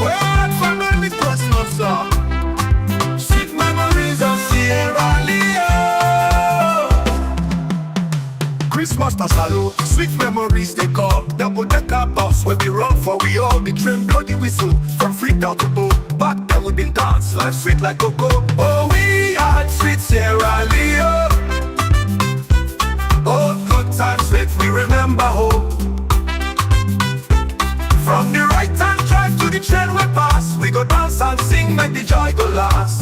Word family Christmas song. Sweet memories of Sierra Leone. Christmas na salute, sweet memories they call. Double-decker bus where we run for we all. The train bloody whistle from Freetown to Bo. Back then we been dance, life sweet like cocoa. Oh, we had sweet Sierra Leone. Oh, good times that we remember home. From the right hand drive to the train we pass, we go dance and sing, make the joy go last.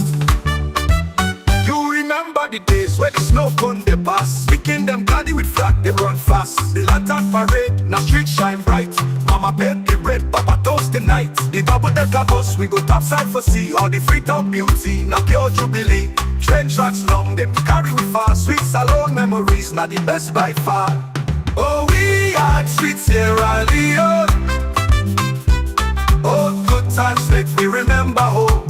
You remember the days where the snow cone they pass. The kingdom gladdy with flag, they run fast. The lantern parade, now street shine bright. Mama bake the bread, Papa toast the night. The double-decker bus, we go topside for sea. All the Freetown beauty, now pure jubilee. Train tracks long, them carry we far. Sweet salon memories, not the best by far. Oh, we had sweet Sierra Leone. Oh, good times that we remember home.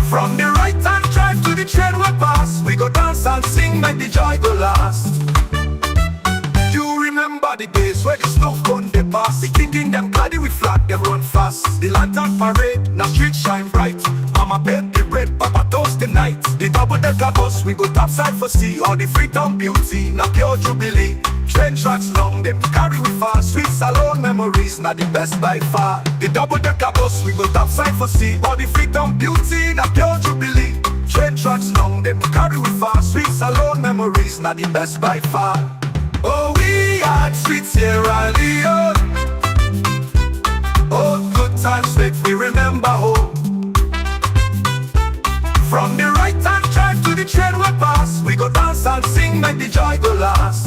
From the right hand drive to the train we pass, we go dance and sing, make the joy go last. You remember the days where the snow cone they pass. The king them gladdy with flag, they run fast. The lantern parade, now street shine bright. Mama bake the bread, Papa toast the night. The double-decker bus, we go topside for sea. All the Freetown beauty, now pure jubilee. Train tracks long, them carry we far. Sweet salon memories, not the best by far. The double-decker bus, we go topside for sea. All the Freetown beauty, now pure jubilee. Train tracks long, them carry we far. Sweet salon memories, not the best by far. Oh, we had sweet Sierra Leone. Oh, good times that we remember home. From the right hand drive to the train we pass, we go dance and sing, make the joy go last.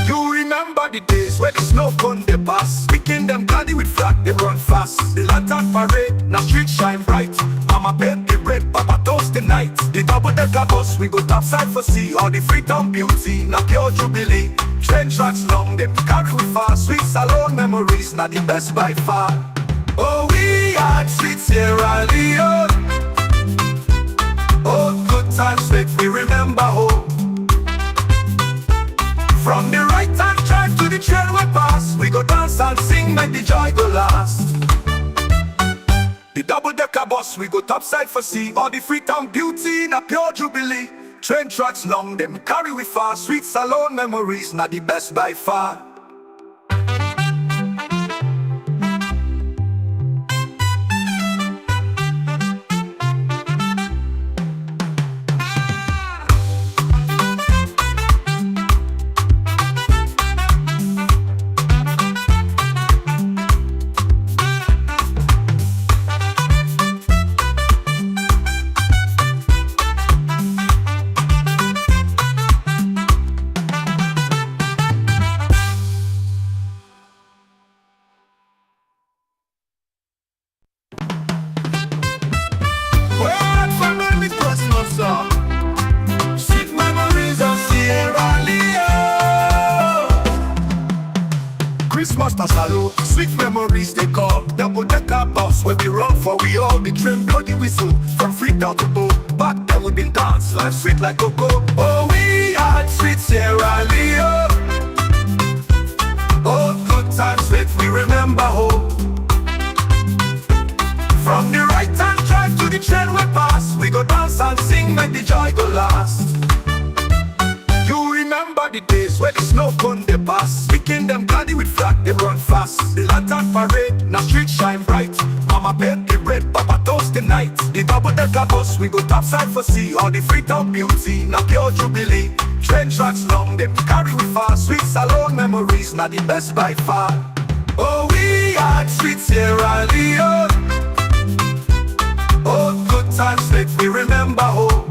You remember the days where the snow cone they pass. The kingdom gladdy with flag, they run fast. The lantern parade, now street shine bright. Mama bake the bread, Papa toast the night. The double-decker bus, we go topside for sea. All the Freetown beauty, now pure jubilee. Train tracks long, them carry we far. Sweet salon memories, not the best by far. Oh, we had sweet Sierra Leone. Oh, good times that we remember home. From the right hand drive to the train we pass, we go dance and sing, make the joy go last. The double-decker bus, we go topside for sea. All the Freetown beauty, na pure jubilee. Train tracks long, them carry we far. Sweet salon memories, not the best by far. Sweet memories of Sierra Leone. Christmas na salute, sweet memories they call. Double-decker bus where we run for we all. The train bloody whistle from Freetown to Bo. Back then we been dance, life sweet like cocoa. Oh, we had sweet Sierra Leone. Oh, good times that we remember home. From the right hand drive to the train we pass, we go dance and sing, make the joy go last. You remember the days where the snow cone they pass. The kingdom gladdy with flag, they run fast. The lantern parade, now street shine bright. Mama bake the bread, Papa toast the night. The double-decker bus, we go topside for sea. All the Freetown beauty, now pure jubilee. Train tracks long, them carry we far. Sweet salon memories, not the best by far. Oh, we had sweet Sierra Leone. Oh, good times that we remember home.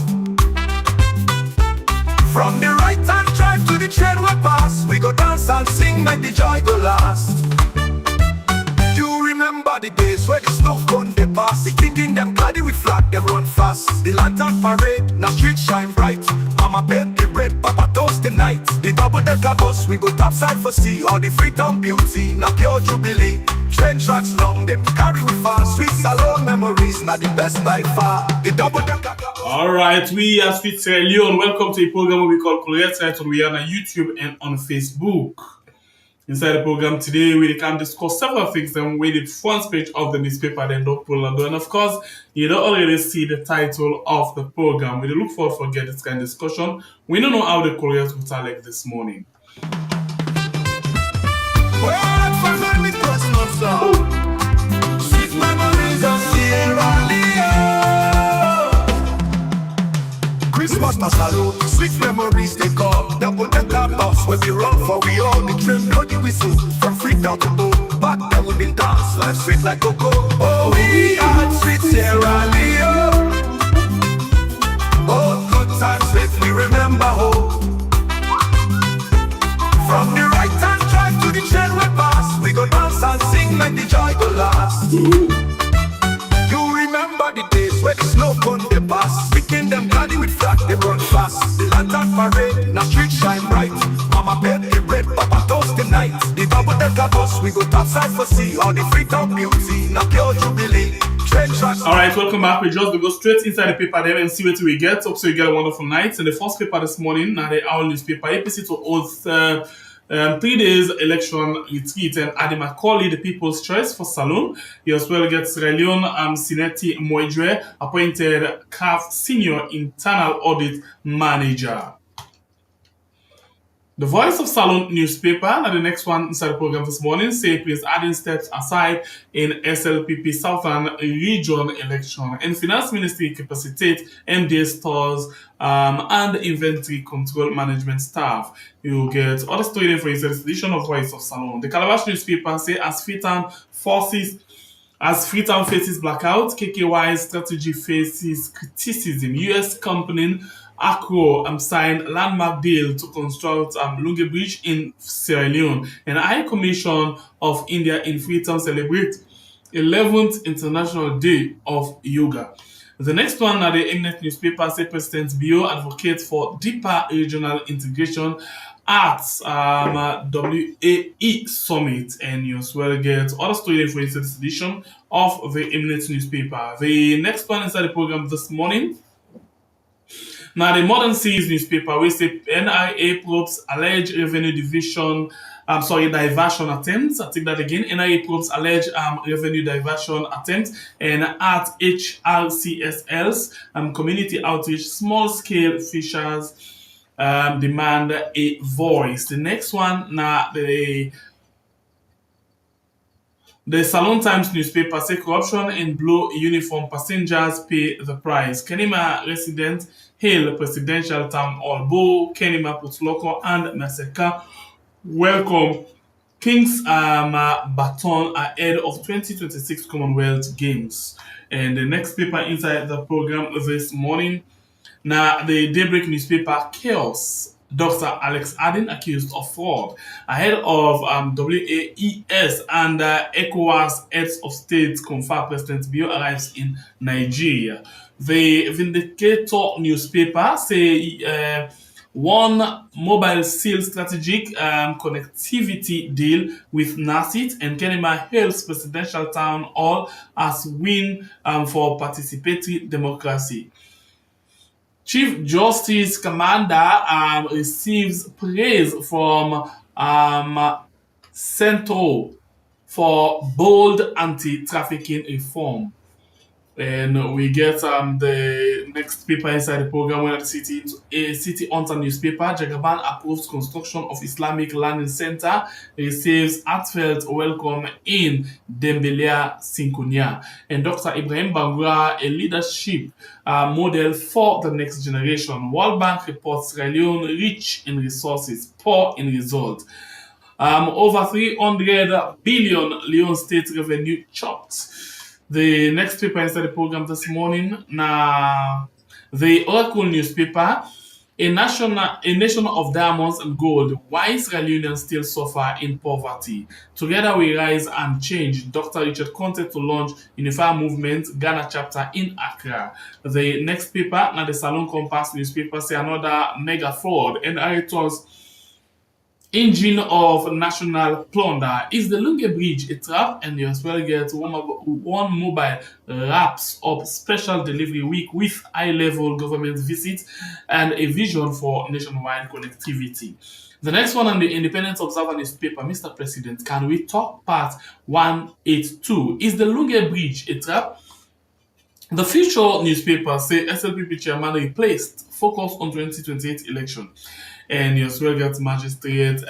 From the right hand drive to the train we pass, we go dance and sing, make the joy go last. You remember the days where the snow cone they pass. The king them gladdy with flag, they run fast. The lantern parade, now street shine bright. Mama bake the bread, Papa toast the night. The double-decker bus, we go topside for sea. All the Freetown beauty, now pure jubilee. Train tracks long, them carry we far. Sweet salon memories, not the best by far. The double-decker. Alright, we are Sweet Sierra Leone. Welcome to a program we call Electoral. We are on YouTube and on Facebook. Inside the program today, we can discuss several things and with the front page of the newspaper, then don't pull and do. And of course, you don't already see the title of the program. We look forward for get this kind of discussion. We don't know how the Koreans will like this morning. Sweet memories of Sierra Leone. Christmas na salute, sweet memories they come. Double the clubhouse where we run for we all. The train blow the whistle from Freetown to Boom. Back then we been dance life sweet like cocoa. Oh, we are sweet Sierra Leone. Oh, good times that we remember. Oh, from the right hand drive to the train we pass, we go dance and sing like the joy go last. You remember the days where the snow cone they pass. We came them carry with flag, they run fast. The lantern parade, now street shine bright. Mama bed the bread, Papa toast the night. The double decker bus, we go topside for sea. All the Freetown beauty, now pure jubilee. Alright, welcome back. We just go straight inside the paper there and see what we get. Hope so you get a wonderful night. In the first paper this morning, now the Owl newspaper, APC to oath 3 days election retreat, and Adi Macauley, the people's choice for Salon. He as well gets LEONE Sineti Moidre, appointed CAF Senior Internal Audit Manager. The Voice of Salon newspaper, and the next one inside the program this morning, say Prince Adding steps aside in SLPP Southern Region election, and Finance Ministry capacitate MDA stores and inventory control management staff. You get other story for this edition of Voice of Salon. The Calabash newspaper say as Freetown faces blackout, KKY's strategy faces criticism. US company Accro signed landmark deal to construct Lunge Bridge in Sierra Leone, and High Commission of India in Freetown celebrate 11th International Day of Yoga. The next one are the eminent newspaper say President Bio advocates for deeper regional integration at WAE Summit, and you as well get other story for this edition of the eminent newspaper. The next one inside the program this morning. Now, the Modern Seas newspaper, we say NIA probes alleged revenue diversion attempts. I take that again. NIA probes alleged revenue diversion attempts, and at HRCSL's community outreach, small scale fishers demand a voice. The next one, now the Salon Times newspaper say corruption in blue uniform passengers pay the price. Kenema resident hail presidential town hall. Bo, Kenema Putloko, and Maseka welcome King's baton ahead of 2026 Commonwealth Games. And the next paper inside the program this morning, now the Daybreak newspaper chaos. Dr. Alex Adding accused of fraud ahead of WAES and ECOWAS heads of state confirm President Bio arrives in Nigeria. The Vindicator newspaper say one mobile seal strategic connectivity deal with NASIT, and Kenema hails presidential town hall as win for participatory democracy. Chief Justice Commander receives praise from Central for bold anti-trafficking reform. And we get the next paper inside the program where the City Hunter newspaper. Jagaban approves construction of Islamic Learning Center, receives heartfelt welcome in Dembélé Sinkunia. And Dr. Ibrahim Bangura, a leadership model for the next generation. World Bank reports Sierra Leone rich in resources, poor in results. Over 300 billion Leone state revenue chopped. The next paper inside the program this morning, now the Oracle newspaper, a nation of diamonds and gold, why Sierra Leoneans still suffer in poverty. Together we rise and change. Dr. Richard Conte to launch Unified Movement Ghana chapter in Accra. The next paper, now the Salon Compass newspaper, say another mega fraud, and editors engine of national plunder. Is the Lunge Bridge a trap? And you as well get one mobile wraps up special delivery week with high-level government visits and a vision for nationwide connectivity. The next one on the Independent Observer newspaper, Mr. President, can we talk part 182? Is the Lunge Bridge a trap? The Future newspaper say SLPP chairman replaced focus on 2028 election. And you as well get Magistrate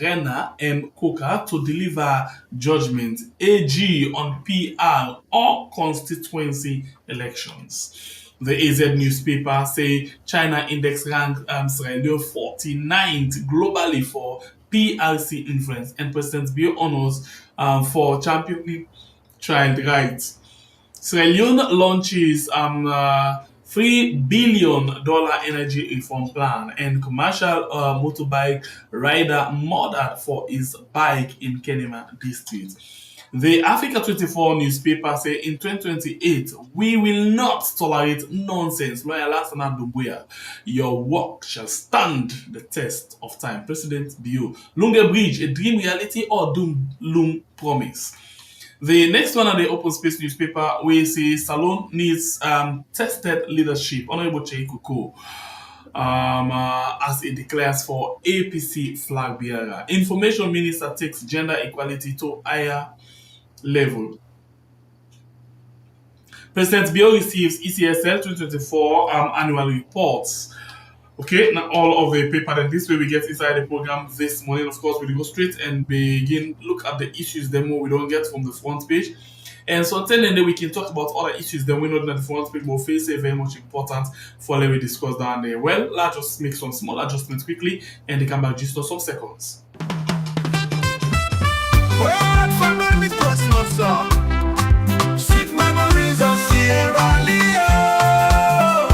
Rena M. Coker to deliver judgment AG on PR or constituency elections. The AZ newspaper say China index ranked Sierra Leone 49th globally for PRC influence, and President Bio honors for championing child rights. Sierra Leone launches $3 billion energy reform plan, and commercial motorbike rider murdered for his bike in Kenema district. The Africa 24 newspaper say in 2028, we will not tolerate nonsense. Lawyer Lassana Dubuya, your work shall stand the test of time. President Bio, Lunge Bridge, a dream reality or doom loom promise? The next one on the Open Space newspaper, we see Salon needs tested leadership. Honorable Cheikuko, as it declares for APC flag bearer. Information Minister takes gender equality to higher level. President Bio receives ECSL 2024 annual reports. Okay, now all of the paper, then this way we get inside the program this morning. Of course, we go straight and begin look at the issues demo we don't get from the front page. And so then we can talk about other issues that we know that the front page will face a very much important for let me discuss down there. Well, let's just make some small adjustments quickly and they come back just for some seconds. Sweet memories of Sierra Leone.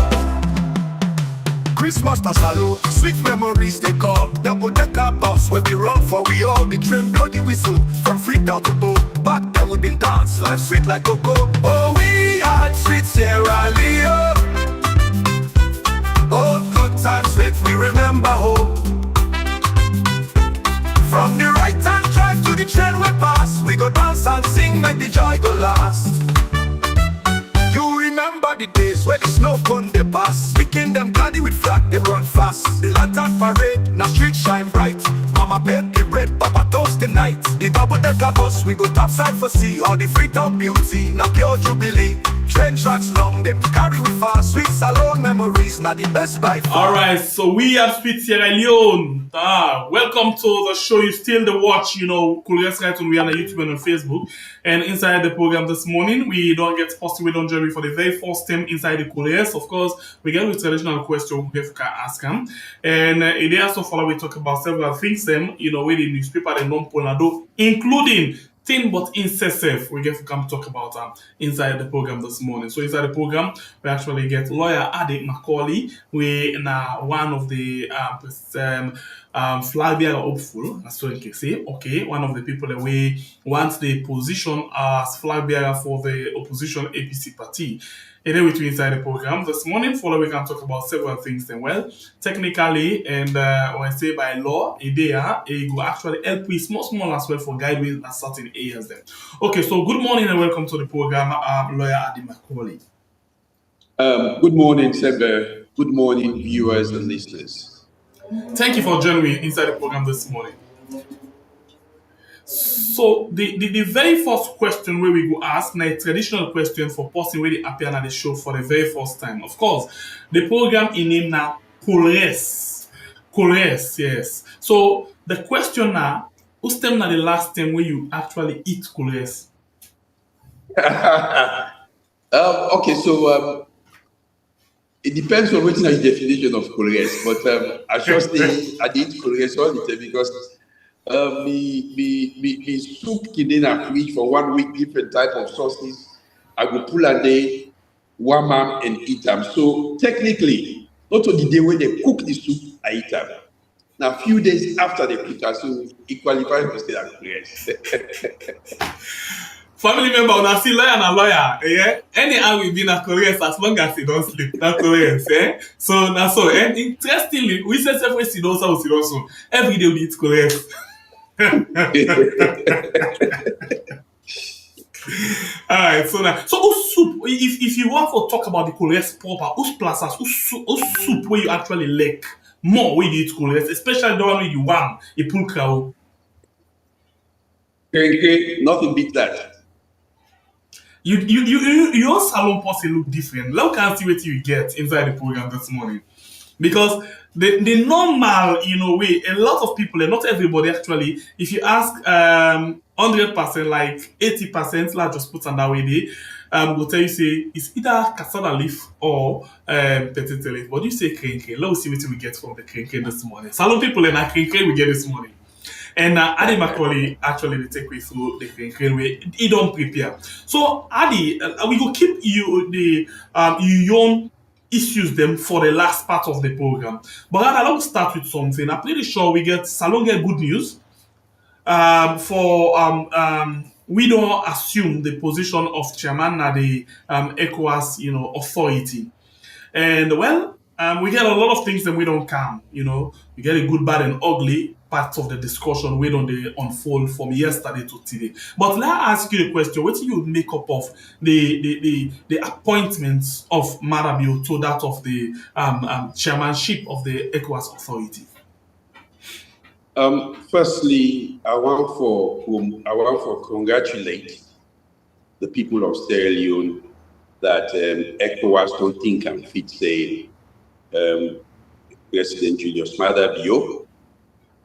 Christmas Tasalo, sweet memories they call. Double decker bus where we run for we all the train bloody whistle from Freetown to Bo. Back then we been dance life sweet like cocoa. Oh, we had sweet Sierra Leone. Oh, good times sweet we remember home. From the right hand drive to the train we pass, we go dance and sing, make the joy go last. You remember the days where the snow cone they pass, picking them gladdy with flag, they run fast. The lantern parade, now street shine bright. Mama bake the bread, Papa toast the night. The double decker bus, we go topside for sea. All the Freetown beauty, now pure jubilee. Train tracks long, them carry with fast. Sweet Salon memories, now the best by far. Alright, so we have Sweet Sierra Leone. Welcome to the show. You still the watch, Coolest right on we are on YouTube and on Facebook. And inside the program this morning, we don't get posted, we don't join for the very first time inside the Coolest. Of course, we get with traditional question we can ask them. And they also follow, we talk about several things, them, with the newspaper, the non-polado, including thing but incessive we get to come talk about inside the program this morning. So inside the program we actually get lawyer Ade Macauley, we now one of the flag bearer hopeful, that's what you can say. Okay, one of the people that we want the position as flag bearer for the opposition APC party. And then we inside the program this morning, follow we can talk about several things then. Well, technically and when I say by law, it will actually help with small as well for guiding at certain areas then. Okay, so good morning and welcome to the program, lawyer Ade Macauley. Good morning, Sebe. Good morning, viewers and listeners. Thank you for joining me inside the program this morning. So the very first question where we go ask now a traditional question for person where they appear on the show for the very first time. Of course, the program in name now Coolest, yes. So the question now, who's time now the last time where you actually eat Coolest? Okay, so it depends on what's your definition of Coolest, but I just say I eat Coolest all the time because me soup in a fridge for 1 week, different type of sauces. I go pull a day, warm them and eat them. So technically, not on the day when they cook the soup, I eat them. Now, a few days after they cook it, so it qualifies to say that Coolest. family member una see lawyer na lawyer, yeah. Anyhow we be na Koreans as long as he don't sleep, na Koreans, eh. So na so, and interestingly, we say several sit also every day we eat Koreans. All right, so now, so whose soup? If you want to talk about the Koreans proper, whose plazas, whose soup where you actually like more when you eat Koreans, especially the one where you want a pull cow. Nothing beats that. Your salon posse look different. Let us see what you get inside the program this morning. Because the normal, way, a lot of people, and not everybody actually, if you ask 100%, like 80%, let's just put on that way, they will tell you, say, it's either cassava leaf or potato leaf. But you say krenke. Let's see what we get from the krenke this morning. Salon people and krenke we get this morning. And Adi Macauley actually they take me through the krenke way. He don't prepare. So Adi, we will keep you your own issues them for the last part of the program. But I'd like to start with something. I'm pretty sure we get Salon get good news. We don't assume the position of chairman at the ECOWAS, authority. And well, we get a lot of things that we don't come. We get a good, bad, and ugly parts of the discussion we don't unfold from yesterday to today. But let me ask you a question: what do you make up of the appointments of Marabio to that of the chairmanship of the ECOWAS authority? Firstly, I want to congratulate the people of Sierra Leone that ECOWAS don't think can fit, say, President Julius Maada Bio,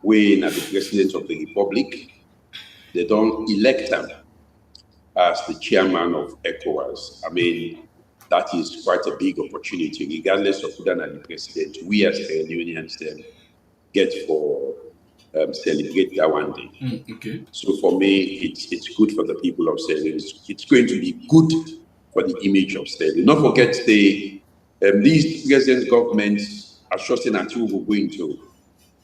when as the President of the Republic, they don't elect him as the chairman of ECOWAS. I mean, that is quite a big opportunity, regardless of who the president. We as Sierra Leoneans get for celebrate that one day. Okay. So for me, it's good for the people of Sierra Leone. It's going to be good for the image of Sierra Leone. Don't forget these present governments are shorting at who we're going to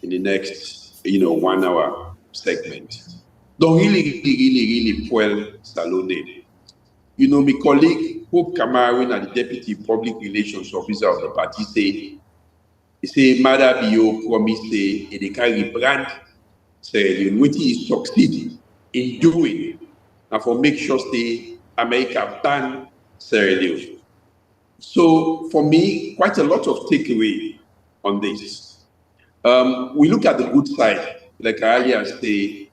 in the next 1 hour segment. Don't really spoil Salone. My colleague Hope Kamarin, the Deputy Public Relations Officer of the party, say Maada Bio promised they can rebrand Sierra Leone, which he succeeded in doing, and for make sure America ban Sierra Leone. So for me, quite a lot of takeaway on this. We look at the good side, like I earlier say.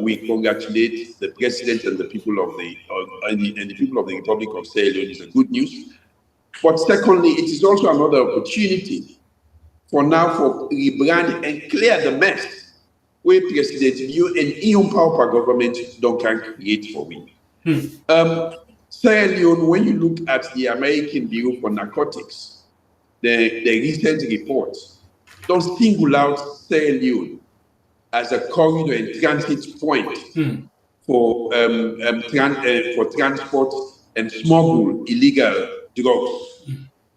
We congratulate the president and the people of the people of the Republic of Sierra Leone. Is a good news. But secondly, it is also another opportunity for rebrand and clear the mess where President Liu and EU power government don't can create for we. Sierra Leone, when you look at the American Bureau for Narcotics, the recent reports don't single out Sierra Leone as a corridor and transit point for transport and smuggle illegal drugs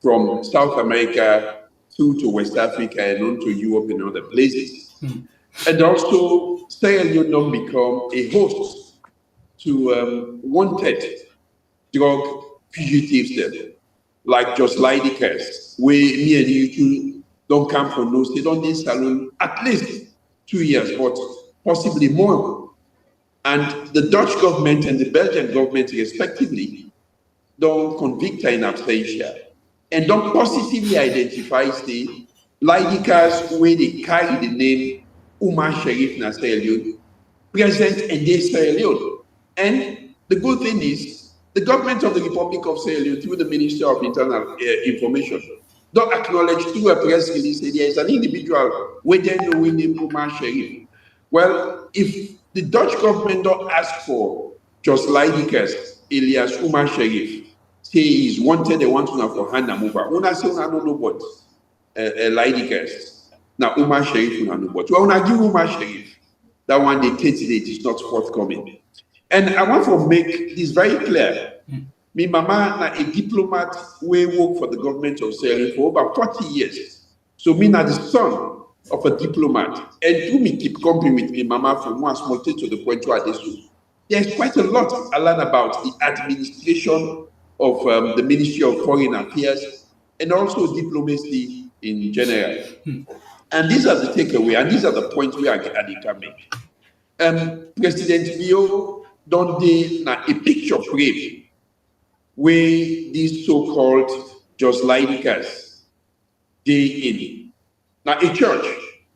from South America through to West Africa and on to Europe and other places. And also, Sierra Leone don't become a host to wanted drug fugitives like just Lydicus, where me and you don't come from no state, don't need Salon at least 2 years, but possibly more. And the Dutch government and the Belgian government, respectively, don't convict her in absentia and don't positively identify the Lydicus where they carry the name Umar Sharif na Sierra Leone, present in this Sierra Leone. And the good thing is, the government of the Republic of Sierra Leone, through the Ministry of Internal Information, don't acknowledge through a press release that there is an individual within the name Umar Sharif. Well, if the Dutch government don't ask for just Lydicus, alias Umar Sharif, say he's wanted, they want to know for Hannah Mova. Una say una no know what Lydicus. Now Umar Sharif una know what. Well, una give Umar Sharif. That one they take today is not forthcoming. And I want to make this very clear. My mama na a diplomat we work for the government of Sierra Leone for over 40 years. So me na the son of a diplomat. And through me keep company with me mama from one small state to the point where I do. there's quite a lot I learned about the administration of the Ministry of Foreign Affairs and also diplomacy in general. And these are the takeaway, and these are the points where I can make. President Leo don't do a picture frame where these so-called just laicas day in. Now a church,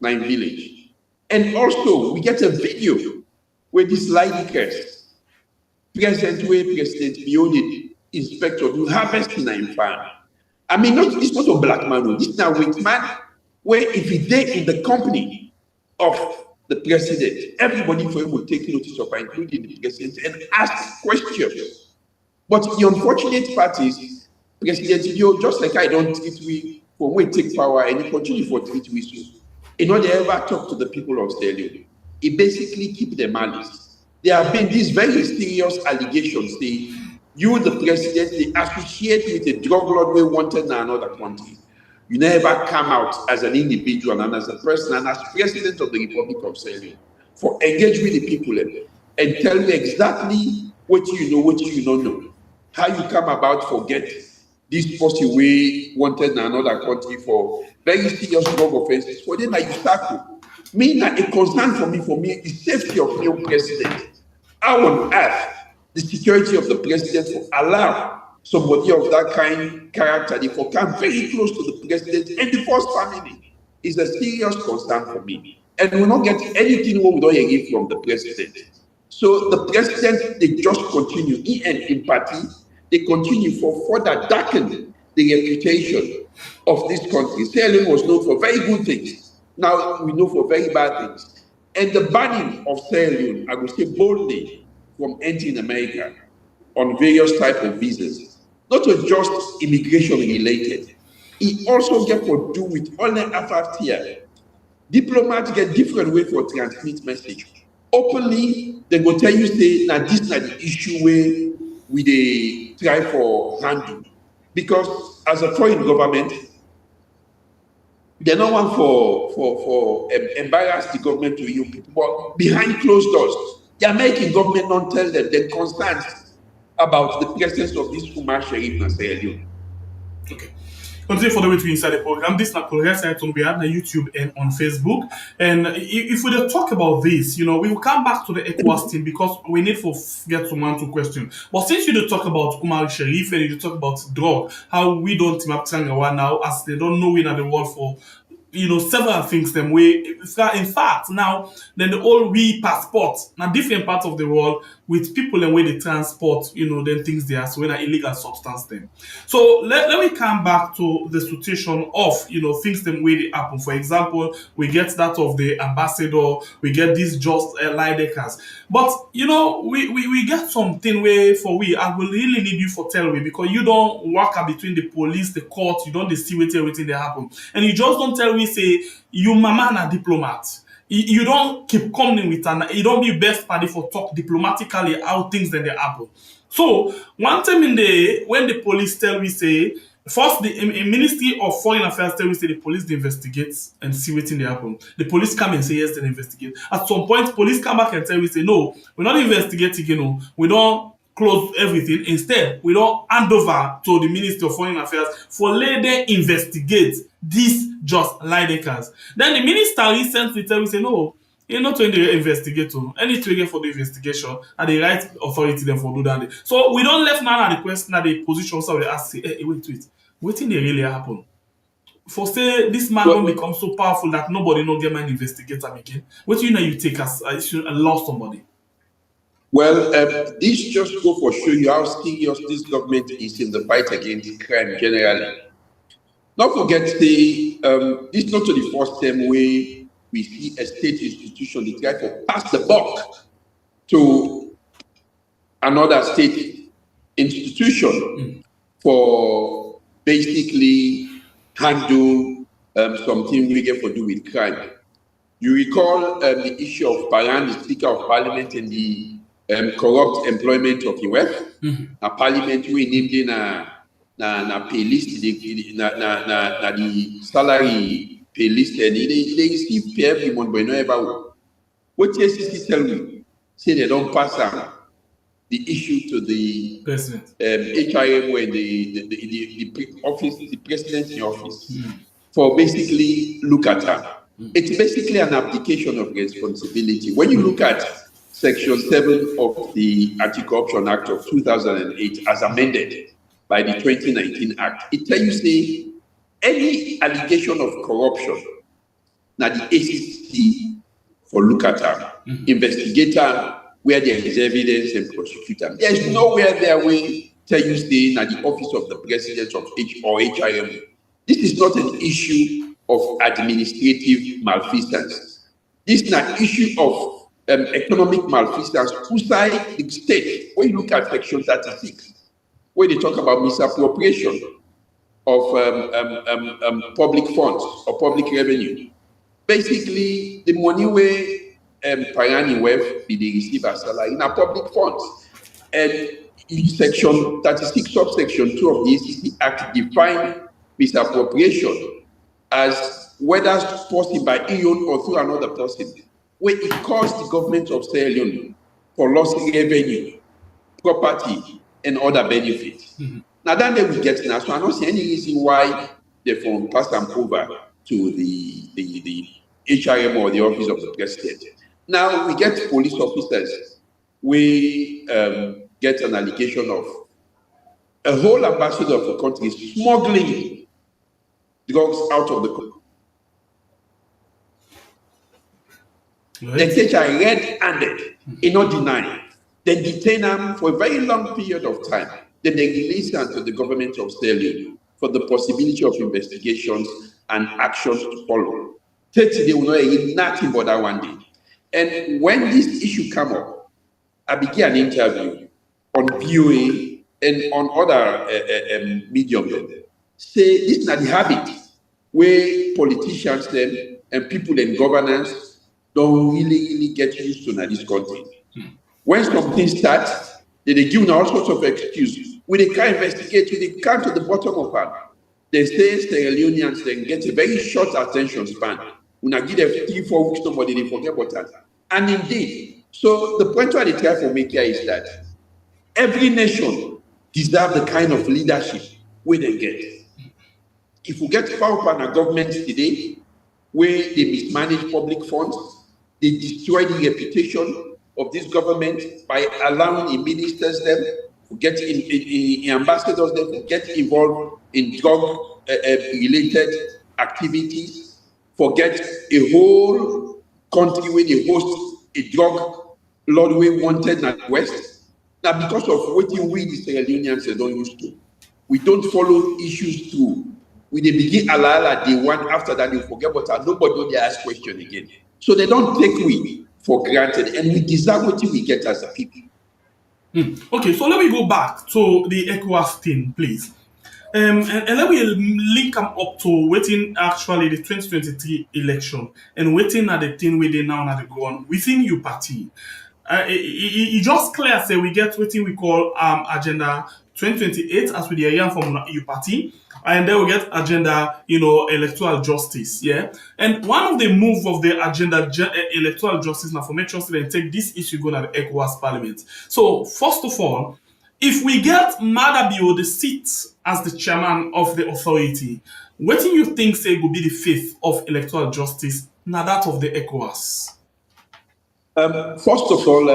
now in village. And also we get a video where these laicas present where President Leo the inspector do harvest in farm. I mean, it's not a black man, this is a white man, where if he did in the company of the president, everybody for him will take notice of, including the president, and ask questions. But the unfortunate part is, President Leo, just like I don't treat we for when we take power, and he continue for treat we so. He not ever talk to the people of Sierra Leone. He basically keep the malice. There have been these very serious allegations. You, the president, they associate with a drug lord we wanted in another country. You never come out as an individual and as a person and as president of the Republic of Sierra Leone for engage with the people and tell me exactly what you know, what you don't know. How you come about forget this person we wanted in another country for very serious drug offenses. For them, you tackle. Me, a concern for me is safety of your president. How on earth the security of the president will allow somebody of that kind character, they will come very close to the president and the first family is a serious concern for me. And we will not get anything what we don't hear from the president. So the president, they just continue, he and in party, they continue for further darken the reputation of this country. Sierra Leone was known for very good things. Now we know for very bad things. And the banning of Sierra Leone, I would say boldly, from entering America on various types of visas, not just immigration related. It also get to do with online FFTR. Diplomats get different way for transmit message. Openly, they go tell you say now this is the issue where we try for handle. Because as a foreign government, they don't want for embarrass the government to you people, but behind closed doors, the American government don't tell them they're concerned about the presence of this Umar Sharif in Sierra Leone. Okay. Continue for the way to inside the program. This is Macauley site on behalf on YouTube and on Facebook. And if we don't talk about this, we will come back to the ECOWAS thing because we need to get to man to question. But since you don't talk about Umar Sharif and you talk about drug, how we don't team up Tangawa now as they don't know we in the world for several things them way. In fact, now then the whole we passport now different parts of the world with people and where they transport, then things there so when an illegal substance them. So let me come back to the situation of things them where they happen. For example, we get that of the ambassador, we get these just lidekers. But we get something where for I will really need you for tell me because you don't work between the police, the court, you don't see everything that happen. And you just don't tell me say you mama na diplomat. You don't keep coming with you don't be best party for talk diplomatically how things then they happen. So one time when the police tell me say first the Ministry of Foreign Affairs tell me say the police they investigate and see what they happen. The police come and say yes they investigate. At some point police come back and tell me say no, we're not investigating, we don't close everything. Instead, we don't hand over to the Ministry of Foreign Affairs for later investigate these just lidekers. Then the minister recently tell me say no, you're not going to investigate. Any trigger for the investigation and the right authority then for do that. So we don't left now at the question at the position so they ask say, hey, wait, what thing they really happen? For say this man will become so powerful that nobody no get man investigate him again. What you take as lost somebody? Well, this just go for show you how serious this government is in the fight against crime generally. Not forget, this is not the first time we see a state institution they try to pass the buck to another state institution for basically handle something we get for do with crime. You recall the issue of Paran, the Speaker of Parliament, and the corrupt employment of the wealth. A parliament we named in na pay list the salary pay list and they receive pay every month but no ever work. What SEC tell me? Say they don't pass the issue to the President. HRM when the office, the president in office, for basically look at her. It's basically an abdication of responsibility. When you look at Section 7 of the Anti-Corruption Act of 2008 as amended by the 2019 Act, it tells you, any allegation of corruption, now the ACC for look at them, investigate them where there is evidence and prosecute them. There is nowhere there will tell you stay at the office of the president of HRM. This is not an issue of administrative malfeasance. This is an issue of economic malfeasance inside the state. When you look at Section 36, where they talk about misappropriation of public funds or public revenue, basically the money where Payani Web be they receive as salary in a public funds. And in Section 36, subsection 2 of the ACC Act define misappropriation as whether sponsored by EON or through another person, where it costs the government of Sierra Leone for lost revenue, property, and other benefits. Now that they will get now, so I don't see any reason why they from pass them over to the HRM or the office of the president. Now we get police officers, we get an allegation of a whole ambassador of a country smuggling drugs out of the country. They catch a red-handed, not denying. They detain them for a very long period of time. Then they release them to the government of Sierra Leone for the possibility of investigations and actions to follow. 30 they will not hear nothing but that one day. And when this issue come up, I began an interview on VOA and on other medium. Say this is not the habit where politicians then and people in governance don't really get used to this country. When something starts, they give all sorts of excuses. When they can't investigate, when they come to the bottom of it, they say Sierra Leoneans then get a very short attention span. When I give them 3-4 weeks, nobody they forget about that. And indeed, so the point where they try for make here is that every nation deserves the kind of leadership where they get. If we get power from a government today, where they mismanage public funds, they destroy the reputation of this government by allowing the ministers them to get in ambassadors them to get involved in drug related activities, forget a whole country where they host a drug lord we wanted in the West. Now because of what we the Sierra Leoneans don't used to, we don't follow issues through. We they begin ala day one, after that they forget about it. Nobody don't ask question again. So they don't take we for granted, and we deserve what we get as a people. Okay, so let me go back to the ECOWAS thing, please. And let me link them up to waiting actually the 2023 election and waiting at the thing where they now at the go on within your party. It just clear say we get what we call agenda 2028 as with the area from your party, and then we get agenda, electoral justice, yeah. And one of the move of the agenda electoral justice now for make sure they take this issue going to the ECOWAS Parliament. So first of all, if we get Madabio the seat as the chairman of the authority, what do you think say will be the fifth of electoral justice, now that of the ECOWAS? First of all,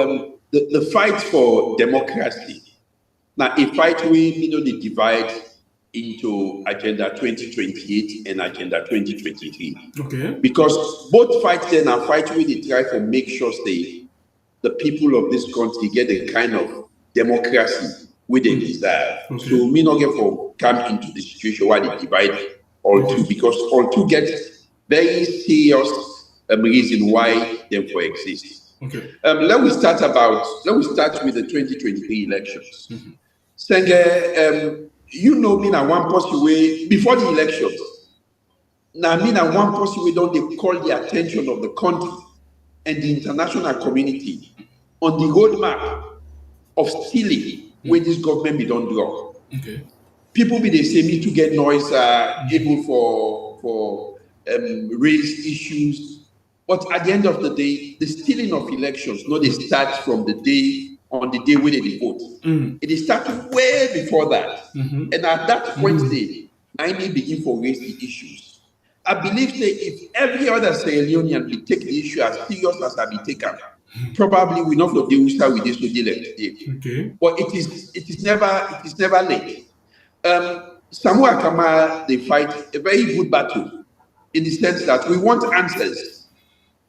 the fight for democracy. Now, a fight we they divide into Agenda 2028 and Agenda 2023. Okay. Because both fights then are fights where they try to make sure the people of this country get a kind of democracy where they desire. Okay. So me not get for come into the situation where they divide all two, because all two get very serious reason why them for exist. Okay. Let me start with the 2023 elections. Senge, me na one person way before the elections. Now me na one person way don't they call the attention of the country and the international community on the roadmap of stealing where this government be don't draw. Okay. People be they say me to get noise able for raise issues. But at the end of the day, the stealing of elections, they start from the day on the day when they vote. It is started way before that. And at that point, I need begin for raise the issues. I believe that if every other Sierra Leonean will take the issue as serious as I be taken, probably we not for the start with this today. Okay. But it is never late. Samoa Kama, they fight a very good battle in the sense that we want answers.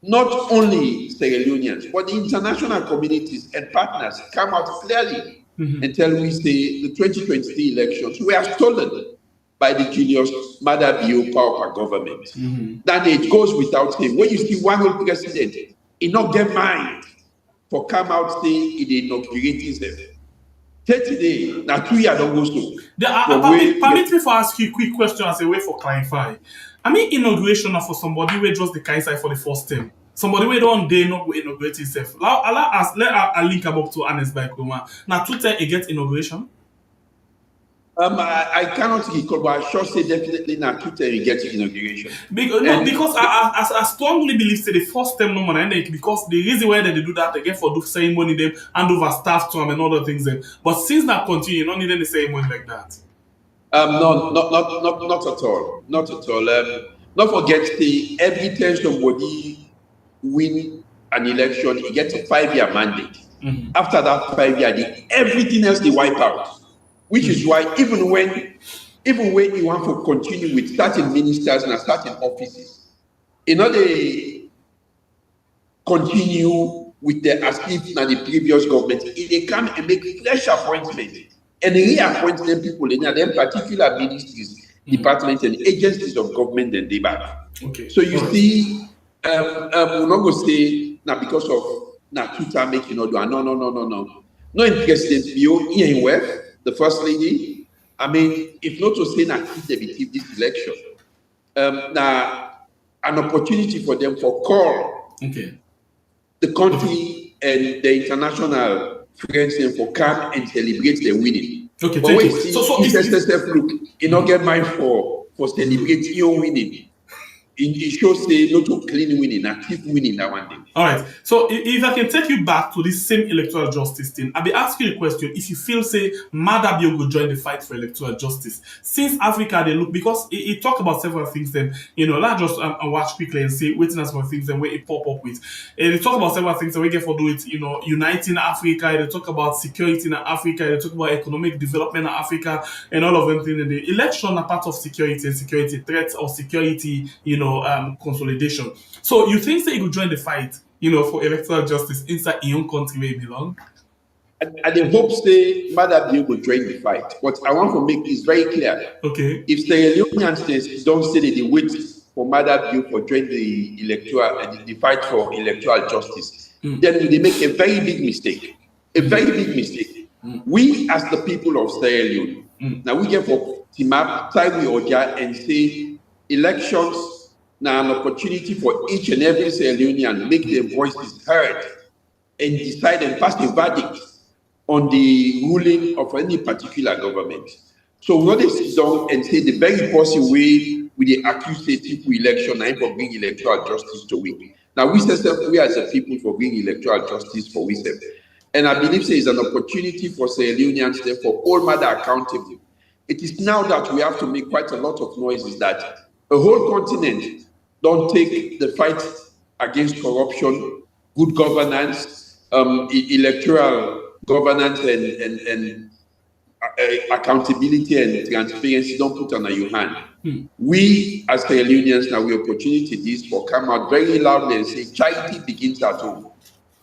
Not only Sierra Leoneans, but the international communities and partners come out clearly and tell we say the 2023 elections were stolen by the genius Mada Bio Power government. Then it goes without saying. When you see one old president, he not get mind for come out say he inaugurates them. 30 days, now 2 years don't go so. Permit me for ask you a quick question as a way for clarify. I mean, inauguration for somebody where just the Kaisai for the first time. Somebody where don't they not go inaugurate himself. Let I link up to Anes by Kuma. Now 2 times he get inauguration. I cannot recall, but I sure say definitely not 2 times he gets inauguration. Because I strongly believe say the first time no money, because the reason why they do that they get for do ceremony them hand over staff to them and other things them. But since that continue, you don't need any ceremony like that. No, not at all. Not at all. Not forget every time somebody win an election, he gets a 5-year mandate. After that 5 years, everything else they wipe out. Which is why even when you want to continue with certain ministers and certain offices, they continue with the as if na the previous government, they come and make fresh appointments and reappoint them people in them particular ministries, departments and agencies of government and they back. Okay. So you see, we're not going to say now because of now Twitter making no. No in President Bio in West. The First Lady, I mean, if not to say that they beat this election, now an opportunity for them for call the country and the international friends and for come and celebrate their winning. Okay, but thank wait, you. see, So look, you not get mind for celebrating your winning. It shows say not to clean winning, active winning that one day. All right. So if I can take you back to this same electoral justice thing, I'll be asking you a question. If you feel say Madabio will join the fight for electoral justice, since Africa they look because it talk about several things. Then not just watch quickly and say waiting as for things and where it pop up with. They talk about several things that we get for do it. Uniting Africa. They talk about security in Africa. They talk about economic development in Africa and all of them things. And the election are part of security and security threats or security. Consolidation. So you think that you could join the fight, for electoral justice inside your own country where you belong? And the hope say Madabio will join the fight. But I want to make this very clear. Okay. If the Leoneans don't say that they wait for Madabio for join the electoral and the fight for electoral justice, then they make a very big mistake. A very big mistake. We as the people of Sierra Leone, now we get for Timap, Taiwi Oja and say elections now an opportunity for each and every Sierra Leonean make their voices heard and decide and pass the verdict on the ruling of any particular government. So we want to sit down and say the very possible way with the accusative election and for bring electoral justice to win. Now we as a people for bring electoral justice for we. And I believe there is an opportunity for Sierra Leoneans there for all matter accountable. It is now that we have to make quite a lot of noises that a whole continent don't take the fight against corruption, good governance, electoral governance, and accountability and transparency. Don't put on your hand. We as Sierra Leoneans now we opportunity this for come out very loudly and say charity begins at home.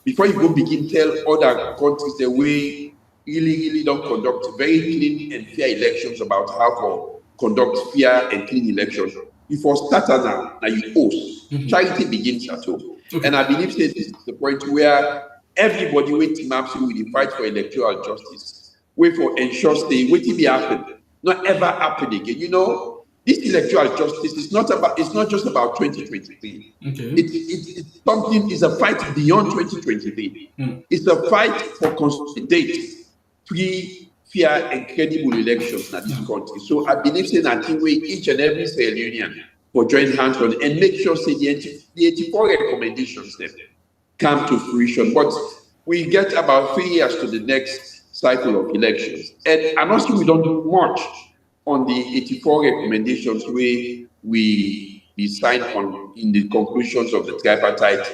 Before you go begin tell other countries the way really don't conduct very clean and fair elections about how to conduct fair and clean elections. Before starter now you host. Charity begins at home. Okay. And I believe this is the point where everybody waiting up with the fight for electoral justice. Wait for ensure stay, wait till it happen. Not ever happen again. This electoral justice is not just about 2023. Okay. It's something, it's a fight beyond 2023. It's a fight for consolidate free, fair and credible elections in this country. So I believe that each and every Sierra Leonean for join hands on and make sure say the 84 recommendations then come to fruition. But we get about 3 years to the next cycle of elections. And honestly, we don't do much on the 84 recommendations we signed on in the conclusions of the tripartite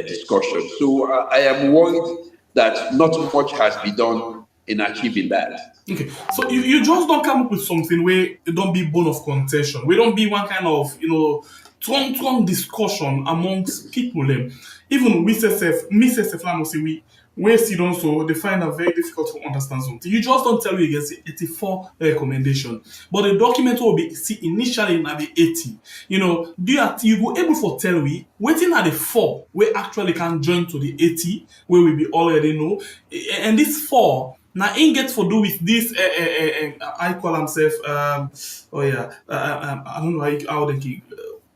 discussion. So I am worried that not much has been done in achieving that. Okay, so you just don't come up with something where it don't be bone of contention. We don't be one kind of strong discussion amongst people. Even we say we see also they find it very difficult to understand something. You just don't tell you against the 84 recommendation, but the document will be see initially na the 80. You go able for tell we waiting at the 4 we actually can join to the 80 where we be already know, and this 4. Now, in get for do with this, I call himself, I don't know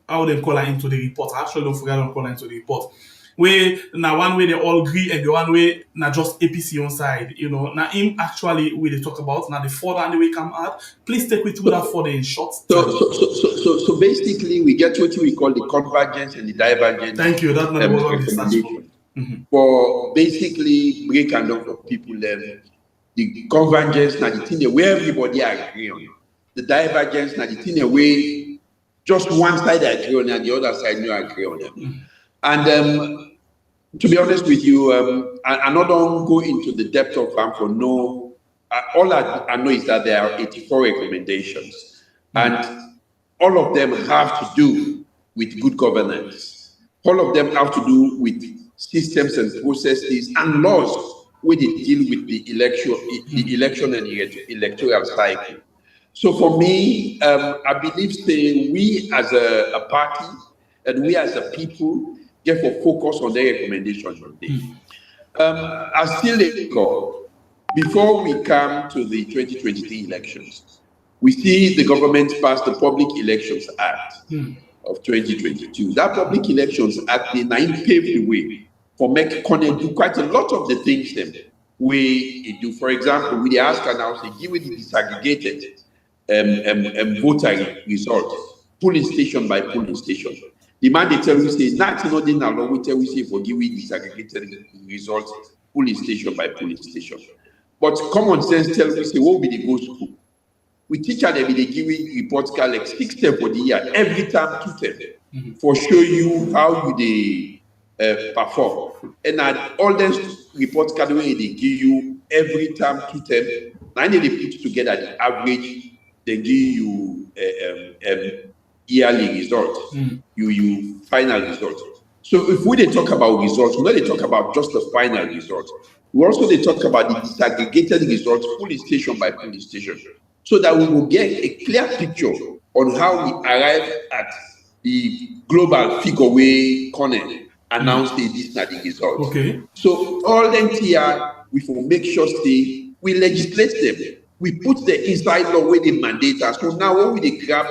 how they call her into the report. I actually don't forget how to call her into the report. Where now one way they all agree and the one way now just APC on side, Now him actually we they talk about now the 4 and the way come out. Please take me through that 4 in short. So basically we get what we call the convergence and the divergence. Thank you. That's not what we for basically break and down for people the convergence now the thing where everybody agree on. The divergence now the thing where just one side agree on and the other side no agree on them. And to be honest with you, I not don't go into the depth of them for no. All I know is that there are 84 recommendations, and all of them have to do with good governance. All of them have to do with systems and processes and laws where they deal with the election and electoral cycle. So for me, I believe we as a party and we as a people get for focus on their recommendations on this. I still recall, before we come to the 2023 elections, we see the government pass the Public Elections Act of 2022. That Public Elections Act, they paved the way for make Connect do quite a lot of the things them we do. For example, we ask and now say, give it the disaggregated voter result, polling station by polling station. The man they tell you say, nothing not in law, we tell you say for give it disaggregated result, polling station by polling station. But common sense tells you say, what will be the go school? We teach them they give you reports like 6 times for the year, every time 2 times, for show you how you perform. And all those reports card they give you every time 2 times. Now they put together the average, they give you yearly result, you final result. So if we they talk about results, we not they talk about just the final result. We also they talk about the disaggregated results, polling station by polling station, so that we will get a clear picture on how we arrive at the global figure way corner announce this na the result. Okay. So all them here we will make sure we legislate them. We put the inside law where they mandate us. So now when we grab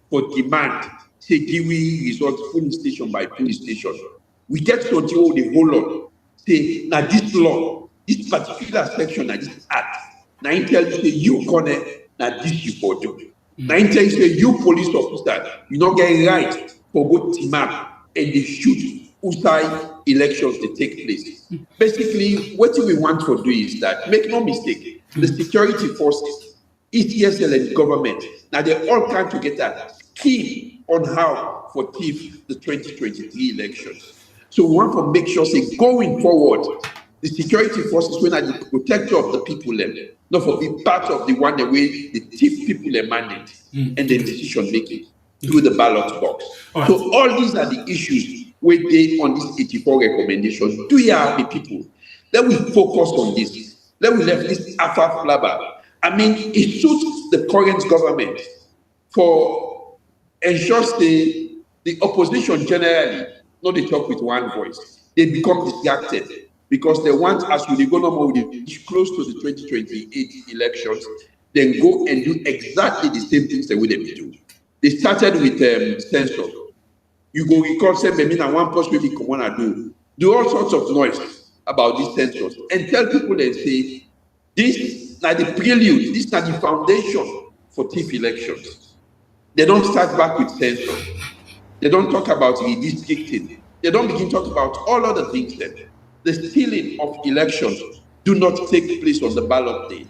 for demand, say give we results polling station by polling station, we get something where the whole lot say now this law, this particular section, now this act, now it tell you say you corner, now this you for do. Now it tell you say you police officer, you not get right for go team up and they shoot outside elections they take place. Basically, what we want to do is that, make no mistake, the security forces, ECSL and government, now they all come together key on how for thief the 2023 elections. So we want to make sure, say, going forward, the security forces, when are the protector of the people, not for be part of the one the way the thief people are mandate and the decision making through the ballot box. Right. So all these are the issues where they on this 84 recommendation. Do you have the people? Let we focus on this. Let we left this after flabber. I mean, it suits the current government for ensure the opposition generally, not they talk with one voice. They become distracted because they want us to go no more close to the 2028 elections, then go and do exactly the same things that we do. They started with censor. You go recall say me na one post wey be common do all sorts of noise about these censors and tell people and say this na the prelude, this na the foundation for thief elections. They don't start back with censor. They don't talk about redistricting. They don't begin to talk about all other things then. the stealing of elections do not take place on the ballot day.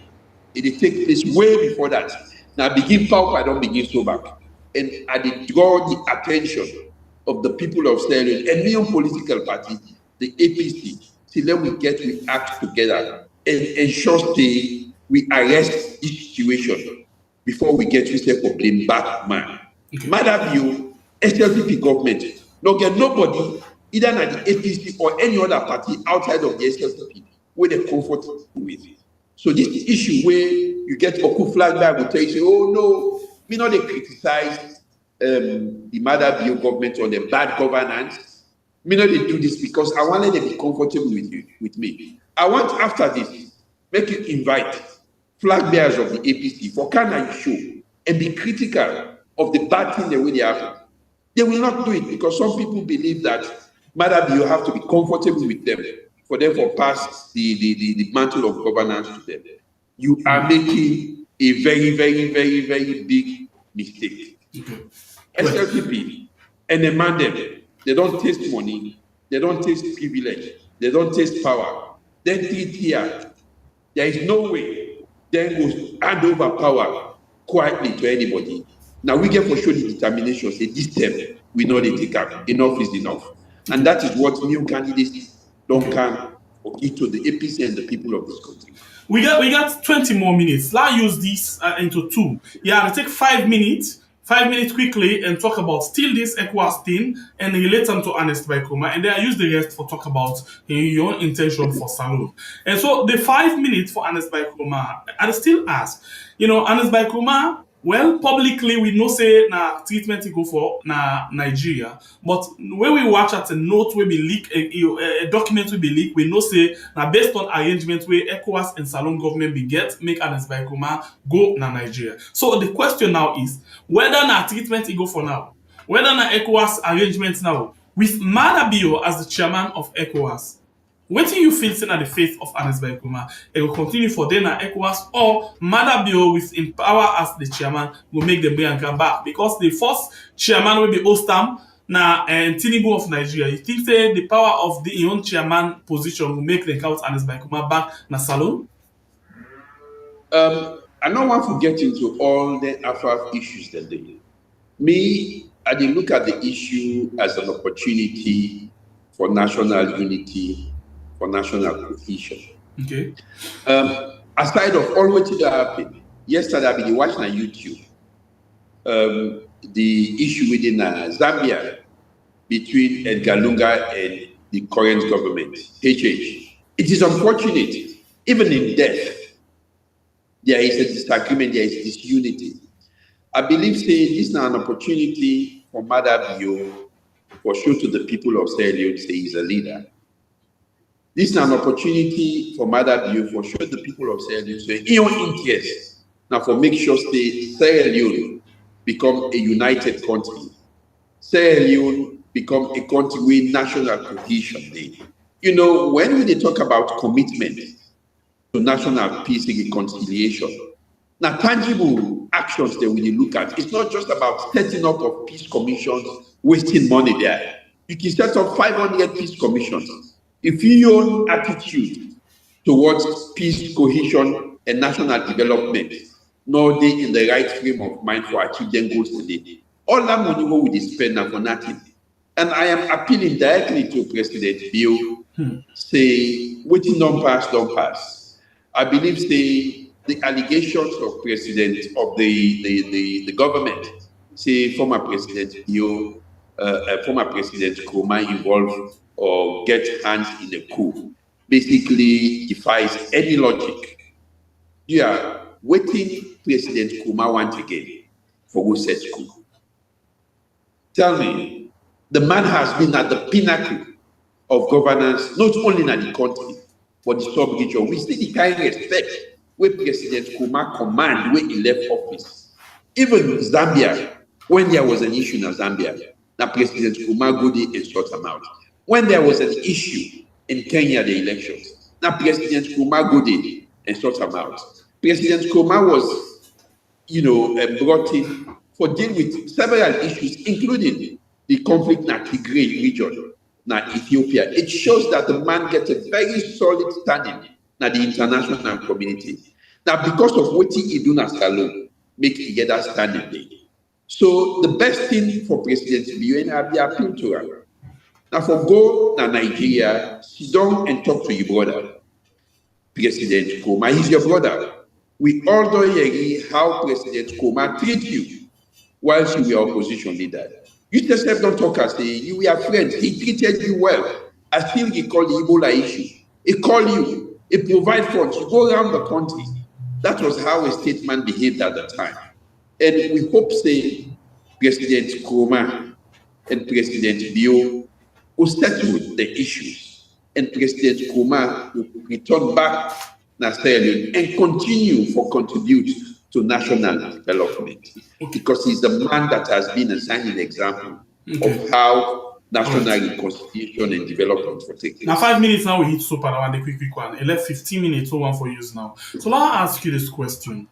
It take place way before that. Now begin power, I don't begin so back. And I did draw the attention of the people of Sierra Leone and new political party, the APC, till then we act together and ensure we arrest this situation before we get yourself for blame back man. Madam you, SLPP government, no get nobody, either at the APC or any other party outside of the SLPP, where they comfort with. So this issue where you get Oku flag back will tell you, say, oh no, me not they criticize the Madam Bio government on the bad governance. Me not they do this because I want them to be comfortable with me. I want after this, make you invite flag bearers of the APC for can I show and be critical of the bad thing the way they happen. They will not do it because some people believe that Madam, you have to be comfortable with them for them to pass the mantle of governance to them. You are making a very, very, very, very big mistake. SLPP and the mandem, they don't taste money, they don't taste privilege, they don't taste power. Then treat here, there is no way then goes hand over power quietly to anybody. Now we get for sure the determination, say this term, we know they take up. Enough is enough. And that is what new candidates don't can or give to the APC and the people of this country. We got 20 more minutes. Let's use this into two. Yeah, I'll take 5 minutes. 5 minutes quickly and talk about still this ECOWAS thing and relate them to Ernest Baikoma, and then I use the rest for talk about your intention for Salone. And so the 5 minutes for Ernest Baikoma, I still ask, Ernest Baikoma, well, publicly we know say treatment to go for Nigeria, but when we watch at a note we be leak a document will be leaked, we know say based on arrangement where ECOWAS and Salone government be get make Ernest Baikoma go Nigeria. So the question now is whether treatment go for now, whether ECOWAS arrangements now with Madabio as the chairman of ECOWAS. What do you feel saying at the faith of Ernest Baikoma? It will continue for them at ECOWAS or Madabio with in power as the chairman will make them bring and come back? Because the first chairman will be Ostam and Tinubu of Nigeria. You think say the power of the own chairman position will make them count Ernest Baikoma back na Salone? I don't want to get into all the AFAF issues that they me, I did look at the issue as an opportunity for national unity, for national cohesion. Okay. Aside of all what that happened, yesterday I've been watching on YouTube the issue within Zambia between Edgar Lunga and the current government, HH. It is unfortunate, even in death, there is a disagreement, there is disunity. I believe say this is an opportunity for Madabio for show to the people of Sierra Leone say he's a leader. This is an opportunity for Madabio for show the people of Sierra Leone say in your interest now for make sure say Sierra Leone become a united country. Sierra Leone become a country with national cohesion day. When we talk about commitment to national peace and reconciliation, now tangible actions that we look at, it's not just about setting up of peace commissions, wasting money there. You can set up 500 peace commissions. If your attitude towards peace, cohesion, and national development, nor they in the right frame of mind for achieving goals today, all that money we spend now for nothing. And I am appealing directly to President Bio, say, waiting don't pass. I believe, say, the allegations of president of the government, say former President Bio, former President Kroma involved or get hands in the coup, basically defies any logic. You are waiting President Kroma once again for who says coup. Tell me, the man has been at the pinnacle of governance, not only in the country, but the sub-region. We see the kind of respect where President Kroma command when he left office. Even Zambia, when there was an issue in Zambia, now President Kroma go there and sort them out. When there was an issue in Kenya, the elections, now President Kroma go there and sort them out. President Kroma was, brought in for dealing with several issues, including the conflict in the Tigray region. na Ethiopia, it shows that the man gets a very solid standing na the international community. Now, because of what he do na Salone, make he get that standing there. So the best thing for President LEONE, I be appeal to her. Now, for go to Nigeria, sit down and talk to your brother, President Koma. He's your brother. We all don't agree how President Koma treat you whilst you were opposition leader. You yourself don't talk as say you were friends. He treated you well. I still he call the Ebola issue. He call you. He provide funds. You go around the country. That was how a statesman behaved at the time. And we hope say President Koma and President Bio will settle the issues. And President Koma will return back to Sierra Leone and continue for contribute to national development. Because he's the man that has been a shining example of how national reconciliation and development will take place. Now 5 minutes now we hit super now and the quick one. It left 15 minutes, so one for use now. So let me ask you this question.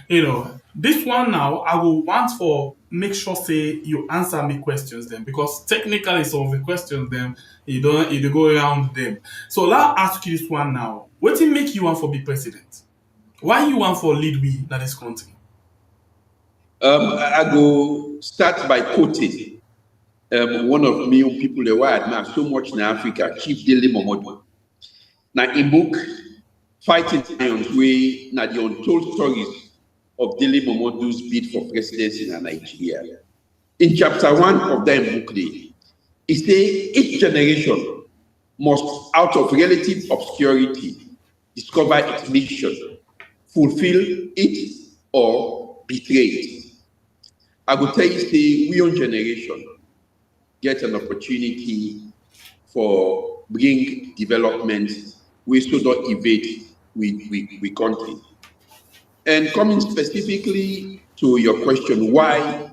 You know, this one now I will want for make sure say you answer me questions then, because technically some of the questions then you don't go around them. So let me ask you this one now. What did make you want for be president? Why you want for lead we in this country? I go start by quoting one of me people that I admire so much in Africa, Chief Dele Momodu. Now in book Fighting Lions, we now the untold stories of Dele Momodu's bid for presidency in Nigeria. In chapter 1 of that book, he says each generation must, out of relative obscurity, discover its mission, fulfill it, or betray it. I will tell you, say, we on generation get an opportunity for bring development, we should not evade we country. And coming specifically to your question, why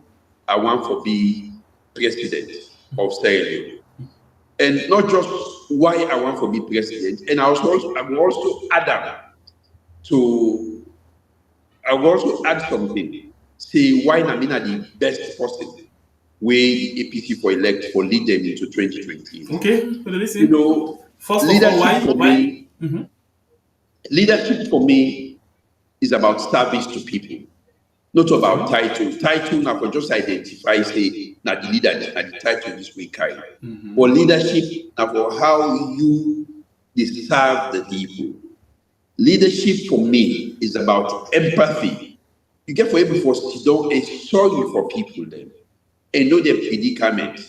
I want to be president of Sierra Leone, and not just why I want to be president, and I will also add something. Say why Namina the best person way APC for elect for lead them into 2020. Okay, listen. You know, first of all, why? Leadership for me is about service to people, not about title. Title now for just identify say now the leader and the title this way carry. But leadership now for how you serve the people. Leadership for me is about empathy. You get for able for sit down and sorry for people then, and know their predicament,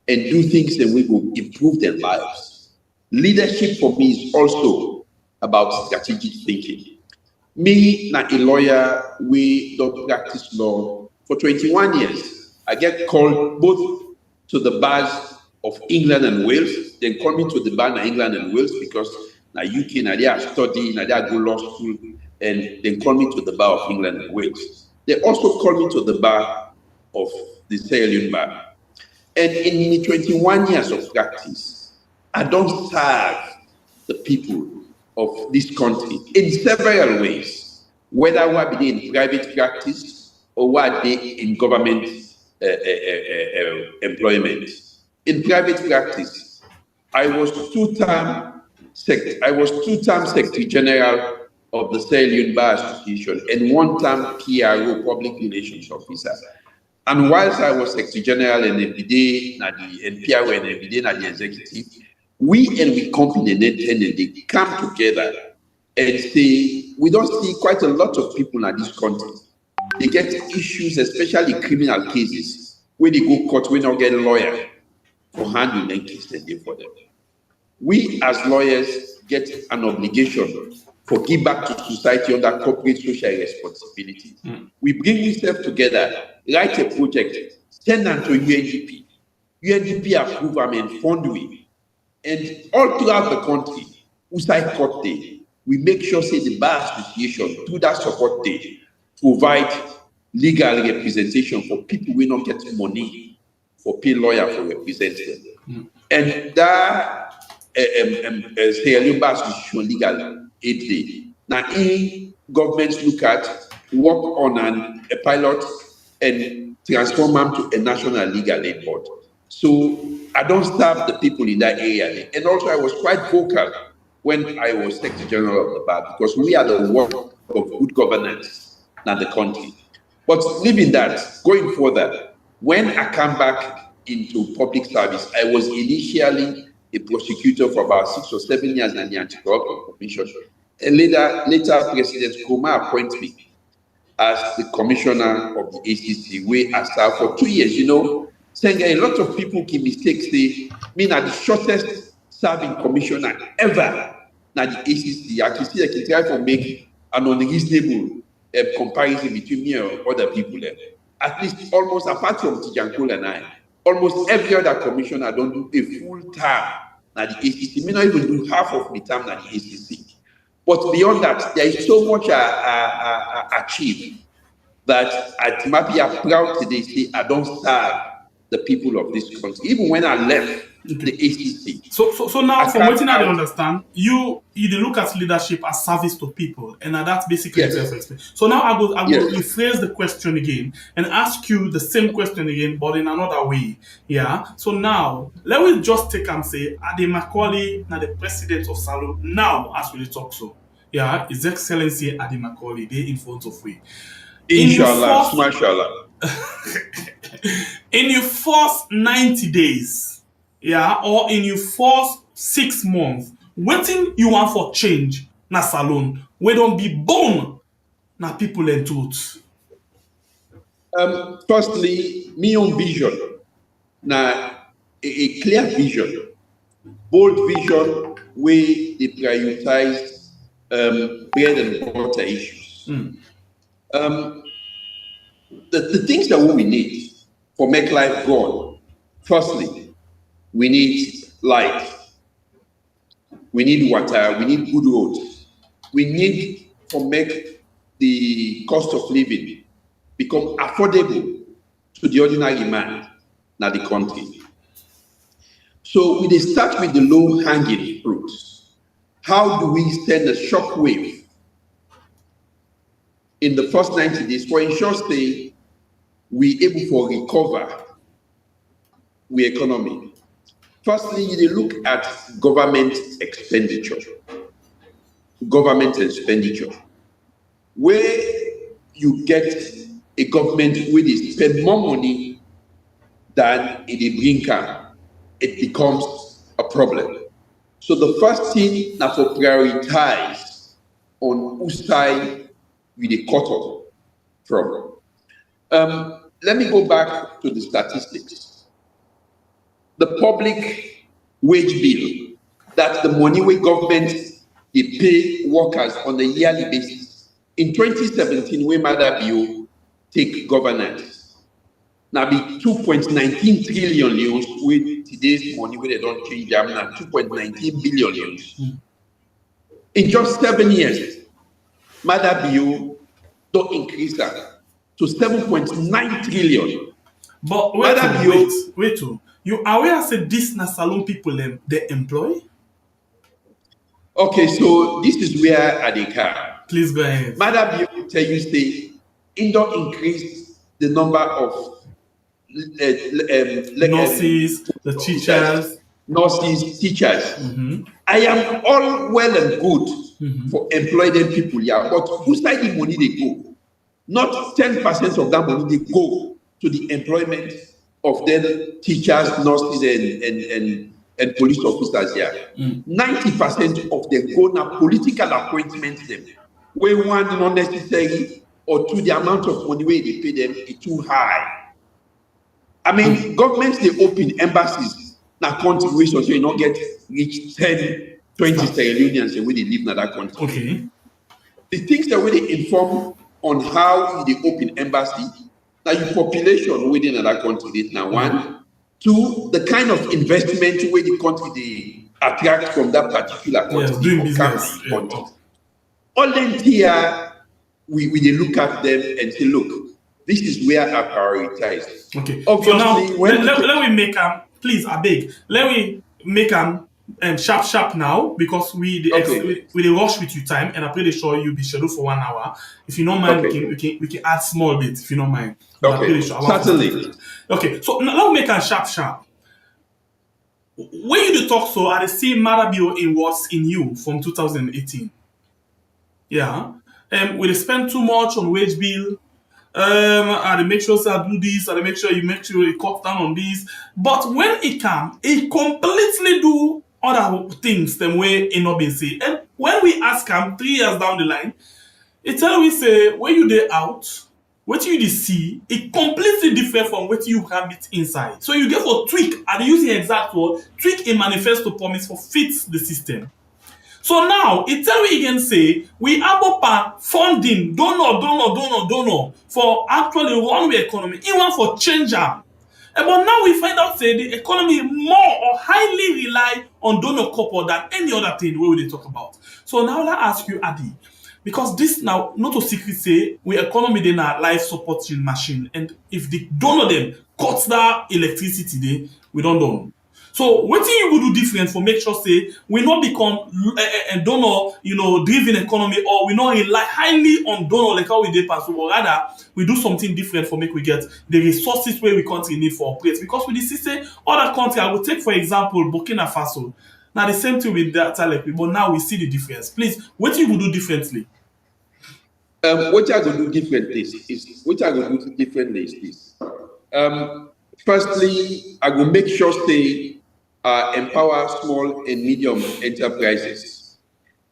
and do things that we will improve their lives. Leadership for me is also about strategic thinking. Me, not a lawyer, we don't practice law for 21 years. I get called both to the bars of England and Wales, then call me to the bar in England and Wales because now UK, now they are studying, now they are go law school, and then call me to the bar of England and Wales. They also call me to the bar of the Sierra Leone bar. And in my 21 years of practice, I don't serve the people of this country in several ways, whether we're in private practice or we're in government employment. In private practice, I was two-term Secretary General of the Sierra Leone Bar Association and one-term PRO, Public Relations Officer. And whilst I was Secretary General and everyday and PRO and everyday the executive, we company and they come together and say, we don't see quite a lot of people in this country. They get issues, especially criminal cases, where they go court, we don't get a lawyer for handling the case and they for them. We as lawyers get an obligation for give back to society under corporate social responsibility. We bring ourselves together, write a project, send them to UNDP. UNDP approve them and fund we. And all throughout the country, outside court day, we make sure say the Bar Association, through that support day, provide legal representation for people who don't get money for pay lawyer for represent them. And that Sierra Leone Bar Association legal aid day. Now, governments look at, work on a pilot and transform them to a national legal aid board. So I don't serve the people in that area. And also I was quite vocal when I was Secretary General of the bar, because we are the work of good governance, not the country. But leaving that, going further, when I come back into public service, I was initially a prosecutor for about 6 or 7 years in the Anti-Corruption Commission. And later President Kuma appointed me as the commissioner of the ACC, where I served for 2 years. You know, saying a lot of people can mistake say, me na the shortest serving commissioner ever na the ACC. I can see I can try to make an unreasonable comparison between me and other people there. At least almost, apart from Tijankul and I, almost every other commissioner don't do a full term na the ACC. Me not even do half of the term na the ACC. But beyond that, there is so much achieved that at Mapi are proud today say I don't serve the people of this country. Even when I left the ACC. So now, from what I understand, you look at leadership as service to people, and that's basically self-explain. So now I will rephrase the question again and ask you the same question again, but in another way. Yeah. So now let me just take and say, Ade Macauley, now the president of Salon, now as we talk so. Yeah, His Excellency Ade Macauley, they in front of we. Inshallah, mashallah. In your first 90 days, yeah, or in your first 6 months, waiting you want for change na Salon, we don't be born na people and truth. Firstly, me own vision, na a clear vision, bold vision, where they prioritize bread and butter issues. The things that we need for make life go on. Firstly, we need light, we need water, we need good roads, we need to make the cost of living become affordable to the ordinary man in the country. So we start with the low-hanging fruits. How do we send a shockwave in the first 90 days for ensure say we able to recover the economy? Firstly, you look at government expenditure, where you get a government where they spend more money than it bring in, it becomes a problem. So the first thing now to prioritize on whose side we dey cut off from. Let me go back to the statistics. The public wage bill, that's the money where government they pay workers on a yearly basis. In 2017, when Madabio take governance, now be 2.19 trillion leones with today's money where they don't change them now 2.19 billion leones. In just 7 years, Madabio don't increase that to 7.9 trillion. But wait, you aware say this na Salon people they employ? Okay, so this is where I dey come. Please go ahead. Madabio will tell you say, it don't increase the number of nurses, the teachers. Nurses, teachers. I am all well and good for employing them people, yeah, but whose side the money they go? Not 10% of that money they go to the employment of the teachers, nurses, and police officers here. 90% of them go now political appointments them, where one not necessary or two the amount of money where they pay them is too high. I mean, governments they open embassies now country where so you not get reach 10, 20 Sierra Leoneans where they live in that country. Okay. The things that where they inform on how they open embassy, now your population within that country now one. Two, the kind of investment where the country they attract from that particular country. Doing business. All them here, we look at them and say, look, this is where I prioritize. Okay. Obviously, so now, let me make please, I beg, let me make sharp now because we rush with your time and I'm pretty sure you'll be scheduled for 1 hour. If you don't mind, we can add small bit if you don't mind. Okay, certainly. Okay, so now let me make a sharp. when you dey talk so, I dey see Marabio in what's in you from 2018. Yeah. We dey spend too much on wage bill. I dey make sure say I do this, I dey make sure you cut down on this. But when it come, it completely do other things them way it not been say. And when we ask him 3 years down the line, it tell we say when you dey out, what you dey see, it completely different from what you have it inside. So you get for tweak, I dey use the exact word, tweak a manifesto promise for fit the system. So now, it tell we again say, we have up funding, donor, for actually run the economy, even for change am. But now we find out say the economy more or highly rely on donor couple than any other thing we will talk about. So now I ask you, Adi, because this now, not a secret say, we economy then a life supporting machine. And if the donor them cuts that electricity there, we don't know. So what you will do different for make sure say we not become a donor, driven economy, or we not rely highly on donor like how we did pass, but rather we do something different for make we get the resources where we country need for operate. Because we see say other country, I will take for example Burkina Faso. Now the same thing with that like but now we see the difference. Please, what you will do differently? What I will do differently is this. Firstly, I will make sure say empower small and medium enterprises.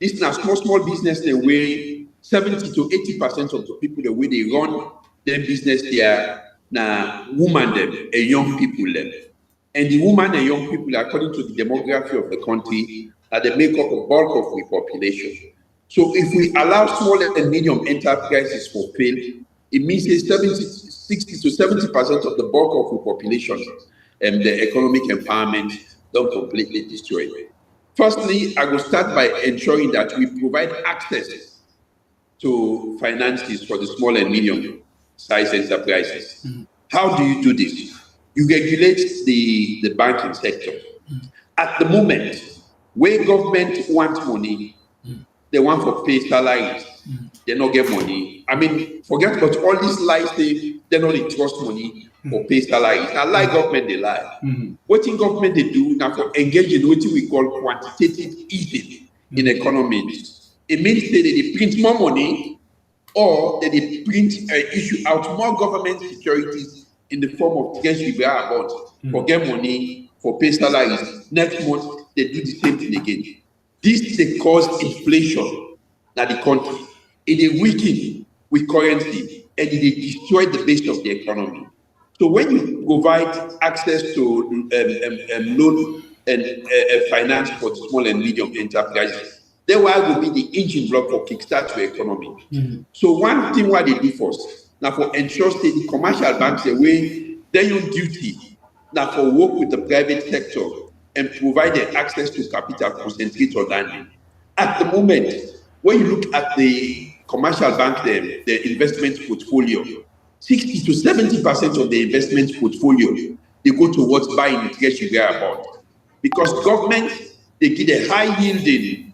This now small business the way 70 to 80% of the people the way they run their business there now women them and young people them. And the women and young people, according to the demography of the country, are the make up a bulk of the population. So if we allow small and medium enterprises to fail, it means 60 to 70% of the bulk of the population and the economic empowerment don't completely destroy it. Firstly, I will start by ensuring that we provide access to finances for the small and medium size enterprises. How do you do this? You regulate the banking sector. At the moment, where government wants money, they want to pay salaries. They don't get money. I mean, forget about all these lies. They don't trust money or pay salaries. Now, lie government, they lie. What in government they do now for engage in what we call quantitative easing in economies. It means that they print more money or that they print issue out more government securities in the form of treasury bonds for get money, for pay salaries. Next month, they do the same thing again. This they cause inflation in the country. It is weaken with currency and it destroy the base of the economy. So when you provide access to loan and finance for small and medium enterprises, that will be the engine block for kickstart the economy. So one thing what they do first, now for ensure that the commercial banks away their duty now for work with the private sector and provide the access to capital concentrate on lending. At the moment, when you look at the commercial bank, the investment portfolio, 60 to 70% of the investment portfolio, they go towards buying the treasury bond. Because government, they give a high yielding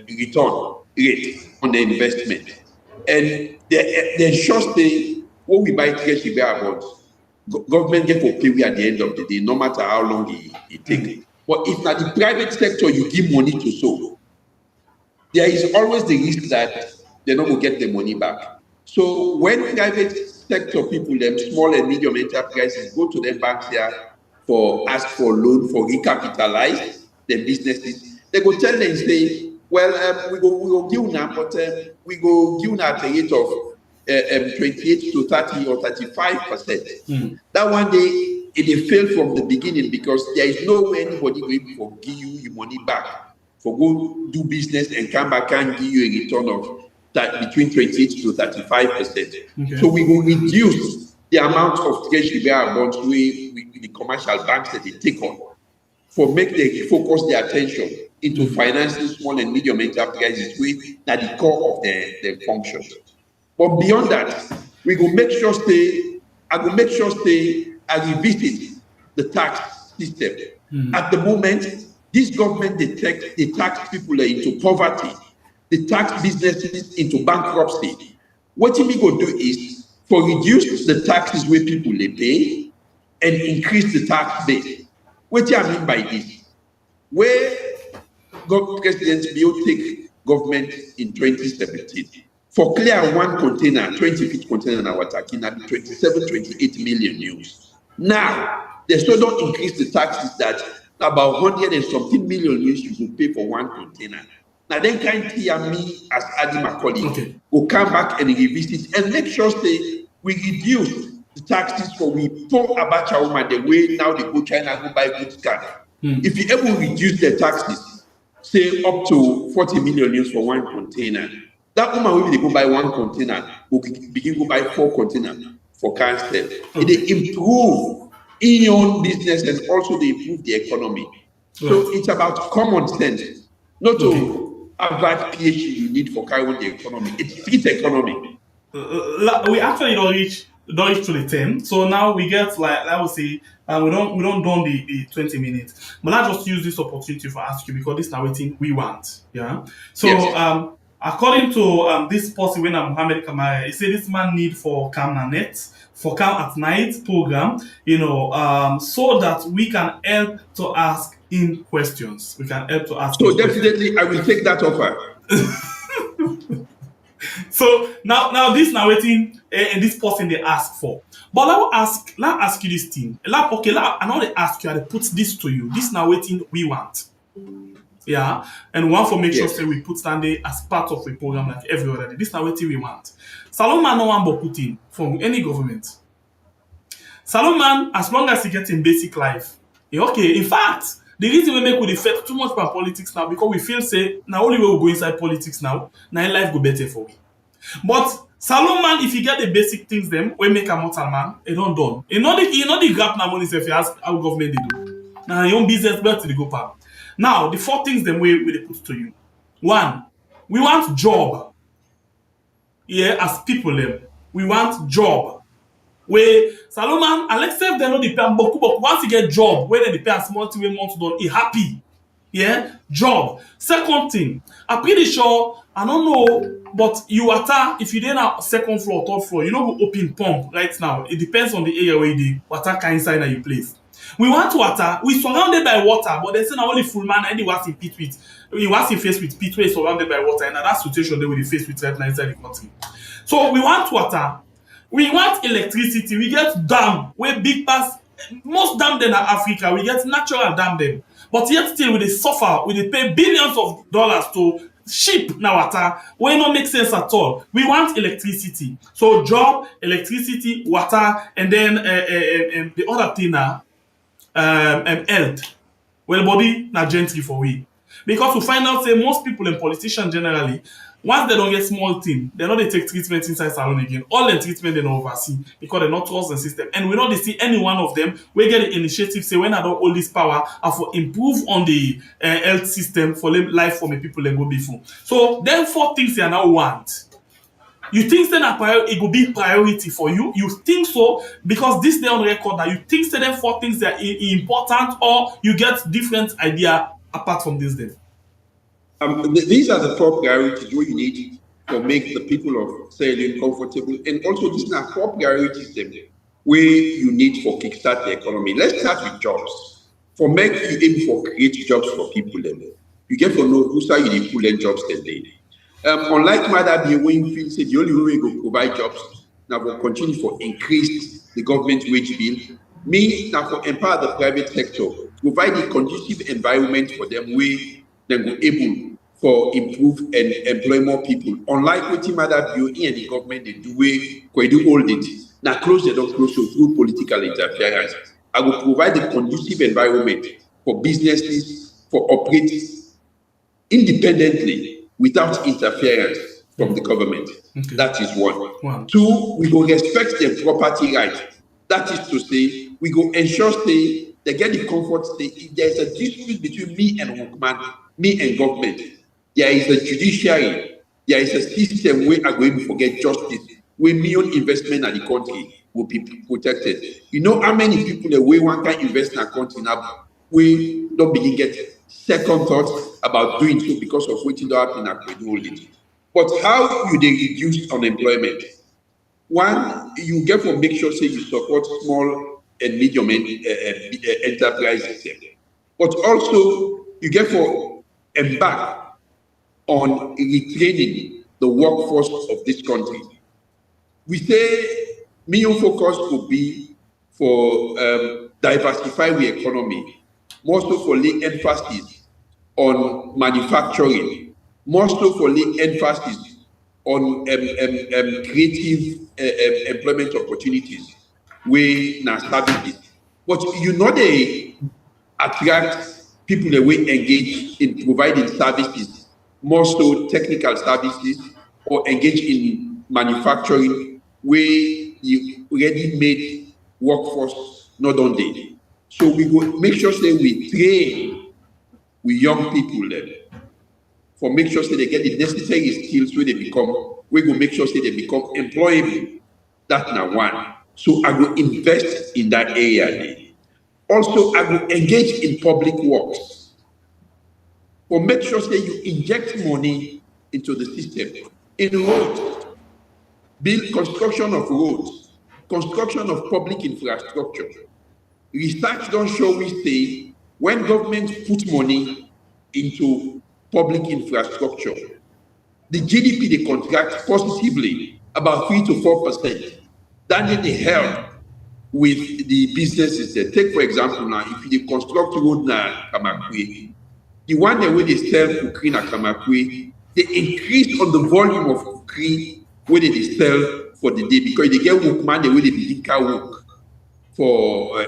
return rate on the investment. And they ensure say, when we buy treasury bonds, government get for pay at the end of the day, no matter how long it takes. But if not the private sector you give money to so, there is always the risk that they're not going to get the money back. So when private sector people, them small and medium enterprises, go to the banks here for ask for loan for recapitalize their businesses, they go tell them say, well, we go give now, but we go give now at a rate of 28 to 30 or 35%. That one day it failed from the beginning because there is no way anybody will give you your money back for go do business and come back and give you a return of between 28 to 35%. So we will reduce the amount of treasury bonds the commercial banks that they take on for make them focus their attention into financing small and medium enterprises with at the core of their functions. But beyond that, we will make sure I revisit the tax system. At the moment, this government they tax people into poverty, they tax businesses into bankruptcy. What we go do is for reduce the taxes where people they pay and increase the tax base. What I mean by this, where President Bill take government in 2017, for clear one container, 20-feet container in our taking, 27, 28 million news. Now, they still don't increase the taxes that about 100 and something million news you will pay for one container. Now, then can't hear me as Adi Macauley will come back and revisit and make sure say we reduce the taxes for we poor Abacha woman the way now they go China go buy goods car. If you ever reduce the taxes, say up to 40 million news for one container, that woman will be go buy one container, will begin go buy 4 containers for cancer. They improve in your own business and also they improve the economy. So it's about common sense, not to avoid PhD you need for carrying the economy. It's fit economy. We actually don't reach to the 10. So now we get like I would say we don't done the 20 minutes. But I just use this opportunity for ask you because this is now waiting we want. Yeah. So yes. According to this person when Mohammed Kamara, he said this man need for Calm at Night program, so that we can help to ask him questions. We can help to ask. So definitely, I will take that offer. So now this now waiting and this person they ask for. But let ask you this thing. I now they ask you, I put this to you. This now waiting we want. Yeah, and one for make sure say we put Sunday as part of a program like every other day. This now waiting we want. Salomon no one but put in from any government. Salomon, as long as he gets in basic life, okay. In fact, the reason we make we affect too much about politics now because we feel say now only way we go inside politics now life go better for we. But Salomon, if you get the basic things them, we make a mortal man, it don't done. You know the grab now money if you ask how government they do. Now your own business better to the go power. Now the 4 things them we they put to you. 1, we want job. Yeah, as people them, we want job. Where Salomon, Alex they no dey pay boku, but once you get job, where they pay a small thing we month done, he happy. Yeah, job. Second thing, I'm pretty sure, I don't know, but you water, if you dey na 2nd floor, 3rd floor, you know go open pump right now. It depends on the area where the water can inside that you place. We want water, we surrounded by water, but they say now only full man and he was in pit with, he was in face with pit where surrounded by water, and that situation they will face with right now inside the country. So we want water. We want electricity. We get dam where big pass most dam in Africa. We get natural dam them, but yet still we dey suffer. We dey pay billions of dollars to ship na water wey no make sense at all. We want electricity. So job, electricity, water, and then the other thing na health. Well, body na gentry for we because we find out say most people and politicians generally. Once they don't get small thing, they know they take treatment inside salon again. All the treatment they don't oversee because they not trust the system. And we know they see any one of them, we get the initiative, say when I don't hold this power, I for improve on the health system for life for the people that go before. So them 4 things they now want. You think that it will be priority for you? You think so because this day on record that you think that them 4 things that are important, or you get different idea apart from this day? These are the 4 priorities what you need to make the people of Sierra Leone comfortable, and also these are 4 priorities them where you need for kickstart the economy. Let's start with jobs. For make you aim for create jobs for people them. You get to know who say you pull in jobs them day. Unlike Mother be when you feel say the only way we go provide jobs now will continue for increase the government wage bill. Me now for empower the private sector, provide a conducive environment for them where they go able for improve and employ more people. Unlike what Mother BOE and the government they do we do all it. Now close they don't close so through political interference. I will provide a conducive environment for businesses for operating independently without interference from the government. Okay. That is 1. 2, we will respect their property rights. That is to say, we go ensure say they get the comfort say if there is a dispute between me and workman, me and government, there is a judiciary, there is a system where I'm going to forget justice, where million investment in the country will be protected. You know how many people that way one can invest in a country now, we don't begin get second thoughts about doing so because of what don't happen at the But how you they reduce unemployment? 1, you get to make sure say you support small and medium enterprises. But also, you get for embark on retraining the workforce of this country. We say main focus could be for diversify the economy, more so for lay emphasis on manufacturing, more so for lay emphasis on creative employment opportunities, wey na services. But you know they attract people that will engage in providing services, more so technical services, or engage in manufacturing where the ready-made workforce not done there. So we go make sure say we train with young people them for make sure say they get the necessary skills where they become, we go make sure say they become employable. That's now one. So I will invest in that area there. Also, I will engage in public works for make sure say you inject money into the system. In roads, build construction of roads, construction of public infrastructure. Research don't show we say when government put money into public infrastructure, the GDP they contract positively about 3 to 4%. That they help with the businesses there. Take for example now, if you construct road na Kamakwe, the one that where they sell kukri na Kamakwe, they increase on the volume of kukri where they sell for the day because they get workman the way they begin car work for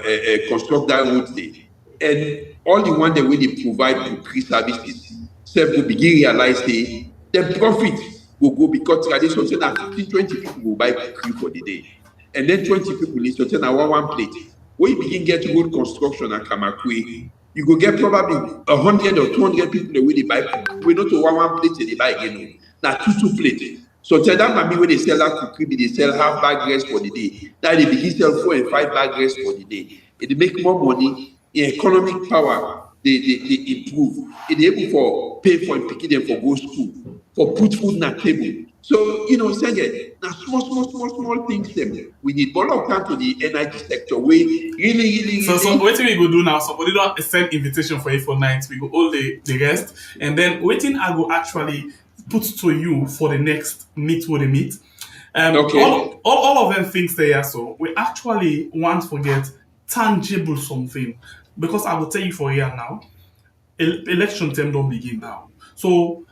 construct that road there. And all the one that way they provide kukri services, self will begin realize say the profit will go because tradition say that 15-20 people will buy kukri for the day. And then 20 people is to turn one plate. When you begin get road construction at Kamakwe, you go get probably 100 or 200 people that will buy. We not to one plate they buy again. Now two plates. So tell them maybe when they sell that cookie, they sell half bag rice for the day. Now they begin sell 4 and 5 bag rice for the day. If they make more money, in economic power, they improve. If they able for pay for picking them for go school, for put food on the table. So, you know, say now small things them we need. But look down to the energy sector. We really. So what we go do now? Somebody don't send invitation for A4 nights. We go all the rest, and then waiting I go actually put to you for the next meet with the meet. Okay. All of them things there. So we actually want to get tangible something because I will tell you for here now. Election term don't begin now. So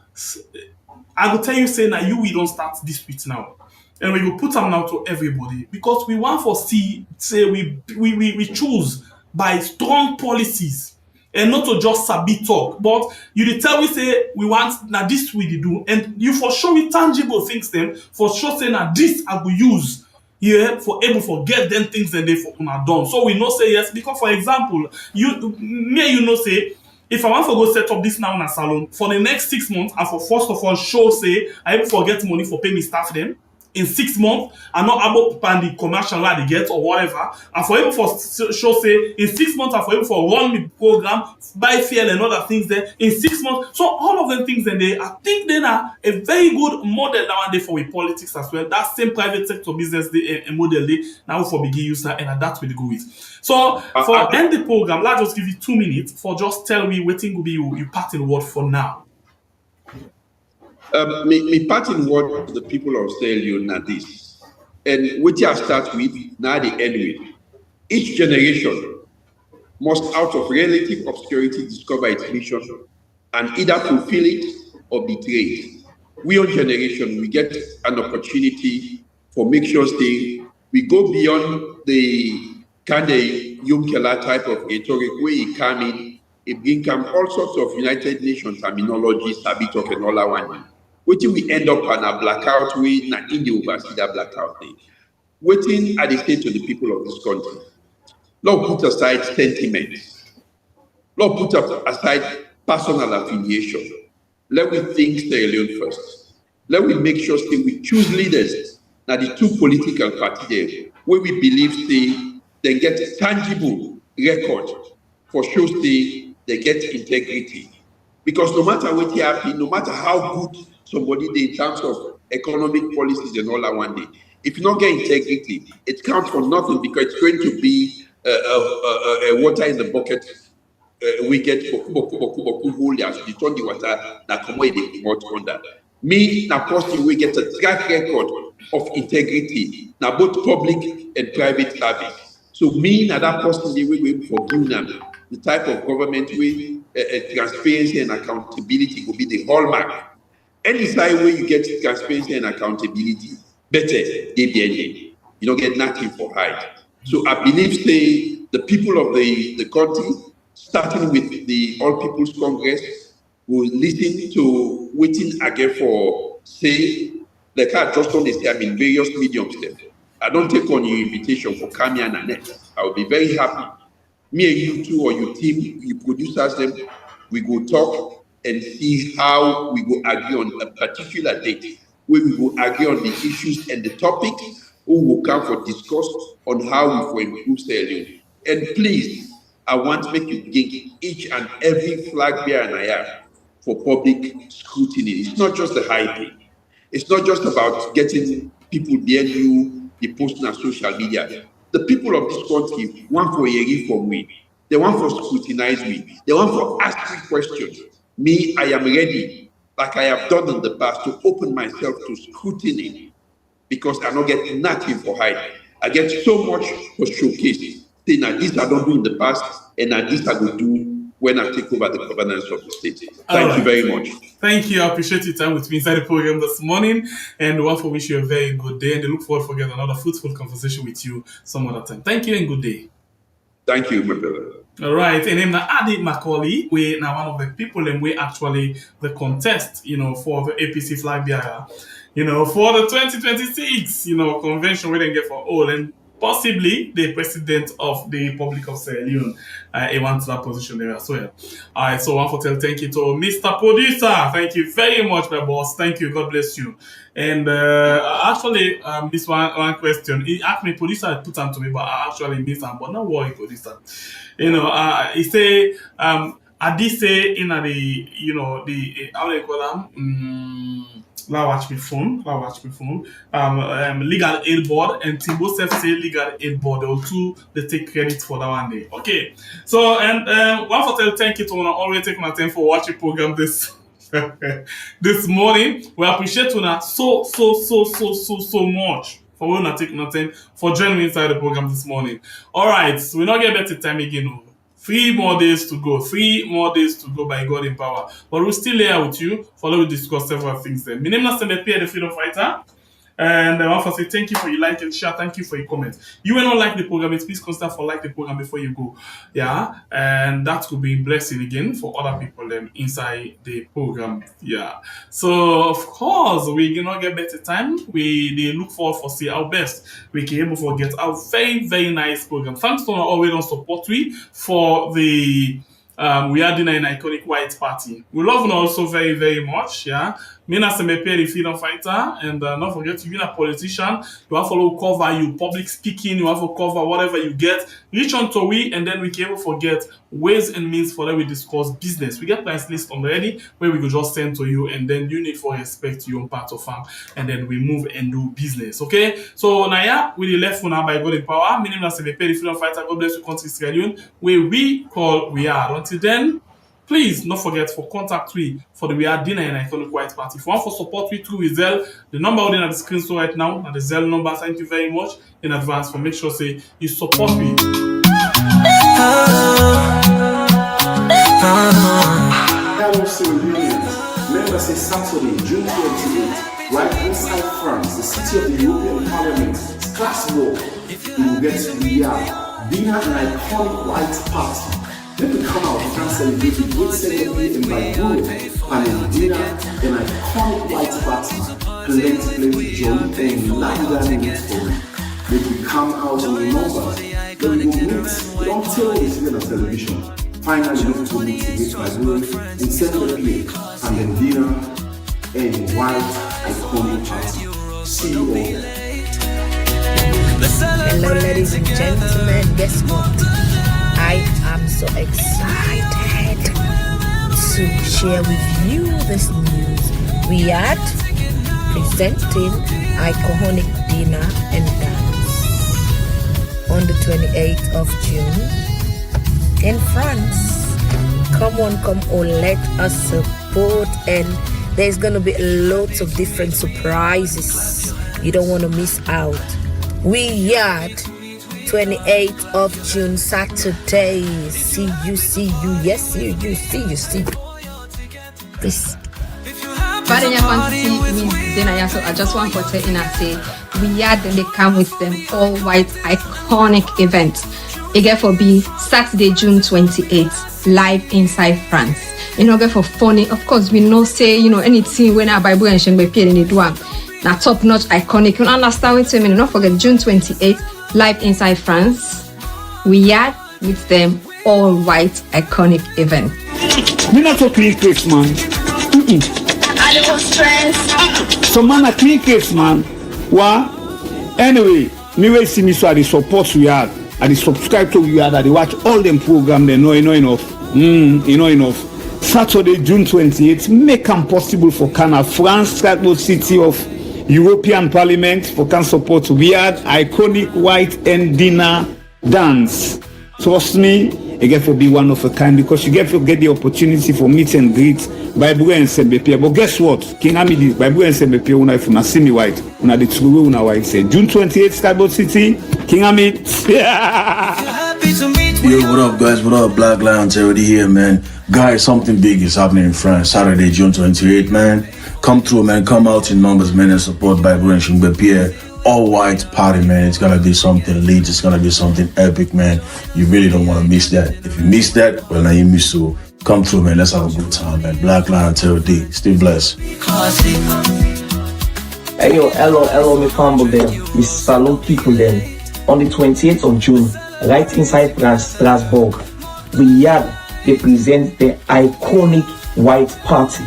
I will tell you, say now we don't start this week now. And we will put them now to everybody because we want for see, say we choose by strong policies and not to just sabi talk. But you dey tell we say we want now this we dey do, and you for sure we tangible things them for sure say now this I will use here for able for get them things that they for una done. So we know say yes because for example, you know say if I want to go set up this now in a salon for the next 6 months, and for first of all show say I able forget money for pay me staff them in 6 months, I'm not able to pay the commercial that they get or whatever, and for able for show say in 6 months, and for able for run the program, buy fuel and other things there in 6 months. So all of them things then I think they are a very good model nowadays for with politics as well. That same private sector business a model they now for begin use that and that will go with. So for end the program, let's just give you 2 minutes for just tell me what thing will be you parting word for now. Me parting word to the people of Sierra Leone now this, and what I start with now the end with. Each generation must out of relative obscurity discover its mission and either fulfill it or betray it. We on generation we get an opportunity for make sure say we go beyond the kind of Yom Kippur type of rhetoric where it come in, it bring come all sorts of United Nations terminology, sabi talk and all that one. Waiting we end up on a blackout way, na in the oversee that blackout day. Waiting I say to the people of this country. Lord put aside sentiments. Lord put aside personal affiliation. Let me think Sierra Leone first. Let me make sure say we choose leaders. Now the two political parties there, where we believe say they get tangible record for sure say they get integrity. Because no matter what happen, no matter how good somebody did in terms of economic policies and all that one day, if you don't get integrity, it counts for nothing because it's going to be water in the bucket. We get boku hold as we turn the water na come away the water under. Me na person we get a track record of integrity na both public and private service. So me na that person we for give them the type of government we transparency and accountability will be the hallmark. Any side where you get transparency and accountability, better they be. You don't get nothing for hide. So I believe say the people of the country, starting with the All People's Congress, will listen to waiting again for say like I just on say I'm in various mediums there. I don't take on your invitation for coming and Annette. I will be very happy. Me and you two or your team, you producers them, we go talk and see how we go agree on a particular date where we go agree on the issues and the topics who will come for discuss on how we for improve Sierra Leone. And please, I want to make you give each and every flag bearer and I have for public scrutiny. It's not just the hyping. It's not just about getting people behind you, the posting on social media. The people of this country want for hearing from me. They want for scrutinize me. They want for ask me questions. Me, I am ready, like I have done in the past, to open myself to scrutiny because I don't get nothing for hiding. I get so much for showcase. Saying that this I don't do in the past, and that this I will do when I take over the governance of the state. Thank you very much. Thank you. I appreciate your time with me inside the program this morning, and want to wish you a very good day. And I look forward to getting another fruitful conversation with you some other time. Thank you and good day. Thank you, my brother. All right, and then Adi Macauley, we now one of the people and we actually the contest, for the APC flag bearer, for the 2026, convention we didn't get for all and possibly the president of the Republic of Sierra Leone. He wants that position there as well. All right, so I want to tell thank you to Mr. Producer. Thank you very much, my boss. Thank you. God bless you. And actually, this one question, he asked me, producer put on to me, but I actually missed him. But no worry, producer. He say, I did say in the how do you call them? Watch me phone. Legal aid board and Timbo self say legal aid board. They take credit for that one day. Okay. So and one for tell thank you to Una already take my time for watching program this this morning. We appreciate Una so much for we not taking time for joining me inside the program this morning. Alright, so we not get better time again. 3 more days to go. 3 more days to go by God in power. But we're still here with you. Follow we discuss several things then. My name is Semepe, the Freedom Fighter. And I want to say thank you for your like and share. Thank you for your comment. You will not like the program, please consider for like the program before you go. Yeah. And that could be a blessing again for other people inside the program. Yeah. So of course we cannot get better time. They look forward for see our best. We can able to get our very, very nice program. Thanks to always on support we for the we are doing an iconic white party. We love them also very, very much. Yeah. Me na Semepe, the freedom fighter, and don't forget to be a politician. You have to cover you public speaking. You have to cover whatever you get. Reach on to we, and then we can able forget ways and means for that we discuss business. We get plans list already where we could just send to you, and then you need for respect your part of farm, and then we move and do business. Okay. So now yeah, we the left for now by God in power. Me name na Semepe, the freedom fighter. God bless you, country Sierra Leone, where we call we are. Until then. Please don't forget for contact we for the We Are Dinner and Iconic White Party. If you want for support we through Zelle, the number on the screen so right now, and the Zelle number, thank you very much in advance for make sure say you support me. Hello, Syrians. Remember, say Saturday, June 28th, right inside France, the city of the European Parliament, class walk, we will get We Are Dinner and Iconic White Party. Let me come out and celebrate the great ceremony in my room and dinner and iconic white party. Plenty joy and laughter meet for me. Let me come out on the numbers. Then we will meet. We don't tell this on television. Finally, we will meet again my room in Central Play and then dinner and white iconic party. See you all. Hello, ladies and gentlemen. Guess what? I am so excited to share with you this news. We are presenting iconic dinner and dance. on the 28th of June in France. Come on, let us support, and there's gonna be lots of different surprises. You don't want to miss out. We are 28th of June, Saturday. See you. Yes, see you. This. But in your so I just want to tell you say we are then they come with them all white iconic event. Again for be Saturday, June 28th, live inside France. In order for funny, of course, we know say, anything when our Bible and Shen be in the one. Now top notch iconic. You understand what I mean? Don't forget June 28th, live inside France. We are with them all white iconic event. Me not so clean cakes, man. I don't stress. Some man are clean cakes, man. What? Anyway, me will see me so I dey support we are. I dey subscribe to we are. I dey watch all them program. They know enough. Enough. Saturday, June 28th, make them possible for Canada, France, capital city of European Parliament, for can support weird, iconic white and dinner dance. Trust me, you get to be one of a kind because you get to get the opportunity for meet and greet Bible and Sembepia. But guess what? King Amidi, Bible and Sembepia, una if una see me white, una the true una white say June 28th, capital city, King Amid. Yo, what up, guys? What up, Black Lions? Already here, man. Guys, something big is happening in France. Saturday, June 28th, man. Come through, man. Come out in numbers, man, and support Bible and Sembepia. All white party, man. It's gonna be something lit. It's gonna be something epic, man. You really don't want to miss that. If you miss that, well, now you miss so. Come through, man. Let's have a good time, man. Black Lion, Terror-D. Stay blessed. Hey, yo, hello, me family them. We salute people then. On the 28th of June, right inside France, Strasbourg, we present the iconic white party,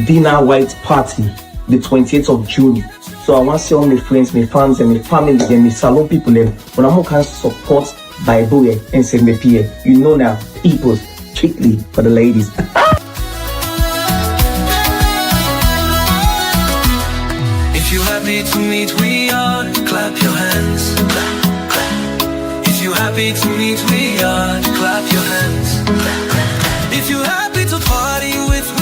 dinner white party, the 28th of June. So I want to see all my friends, my fans, and my family, and my salon people, them. When I'm going to support Bible and Sembepia, you know now, people, strictly for the ladies. If you happy to meet we are, clap your hands. If you happy to meet we are, clap your hands. If you happy to party with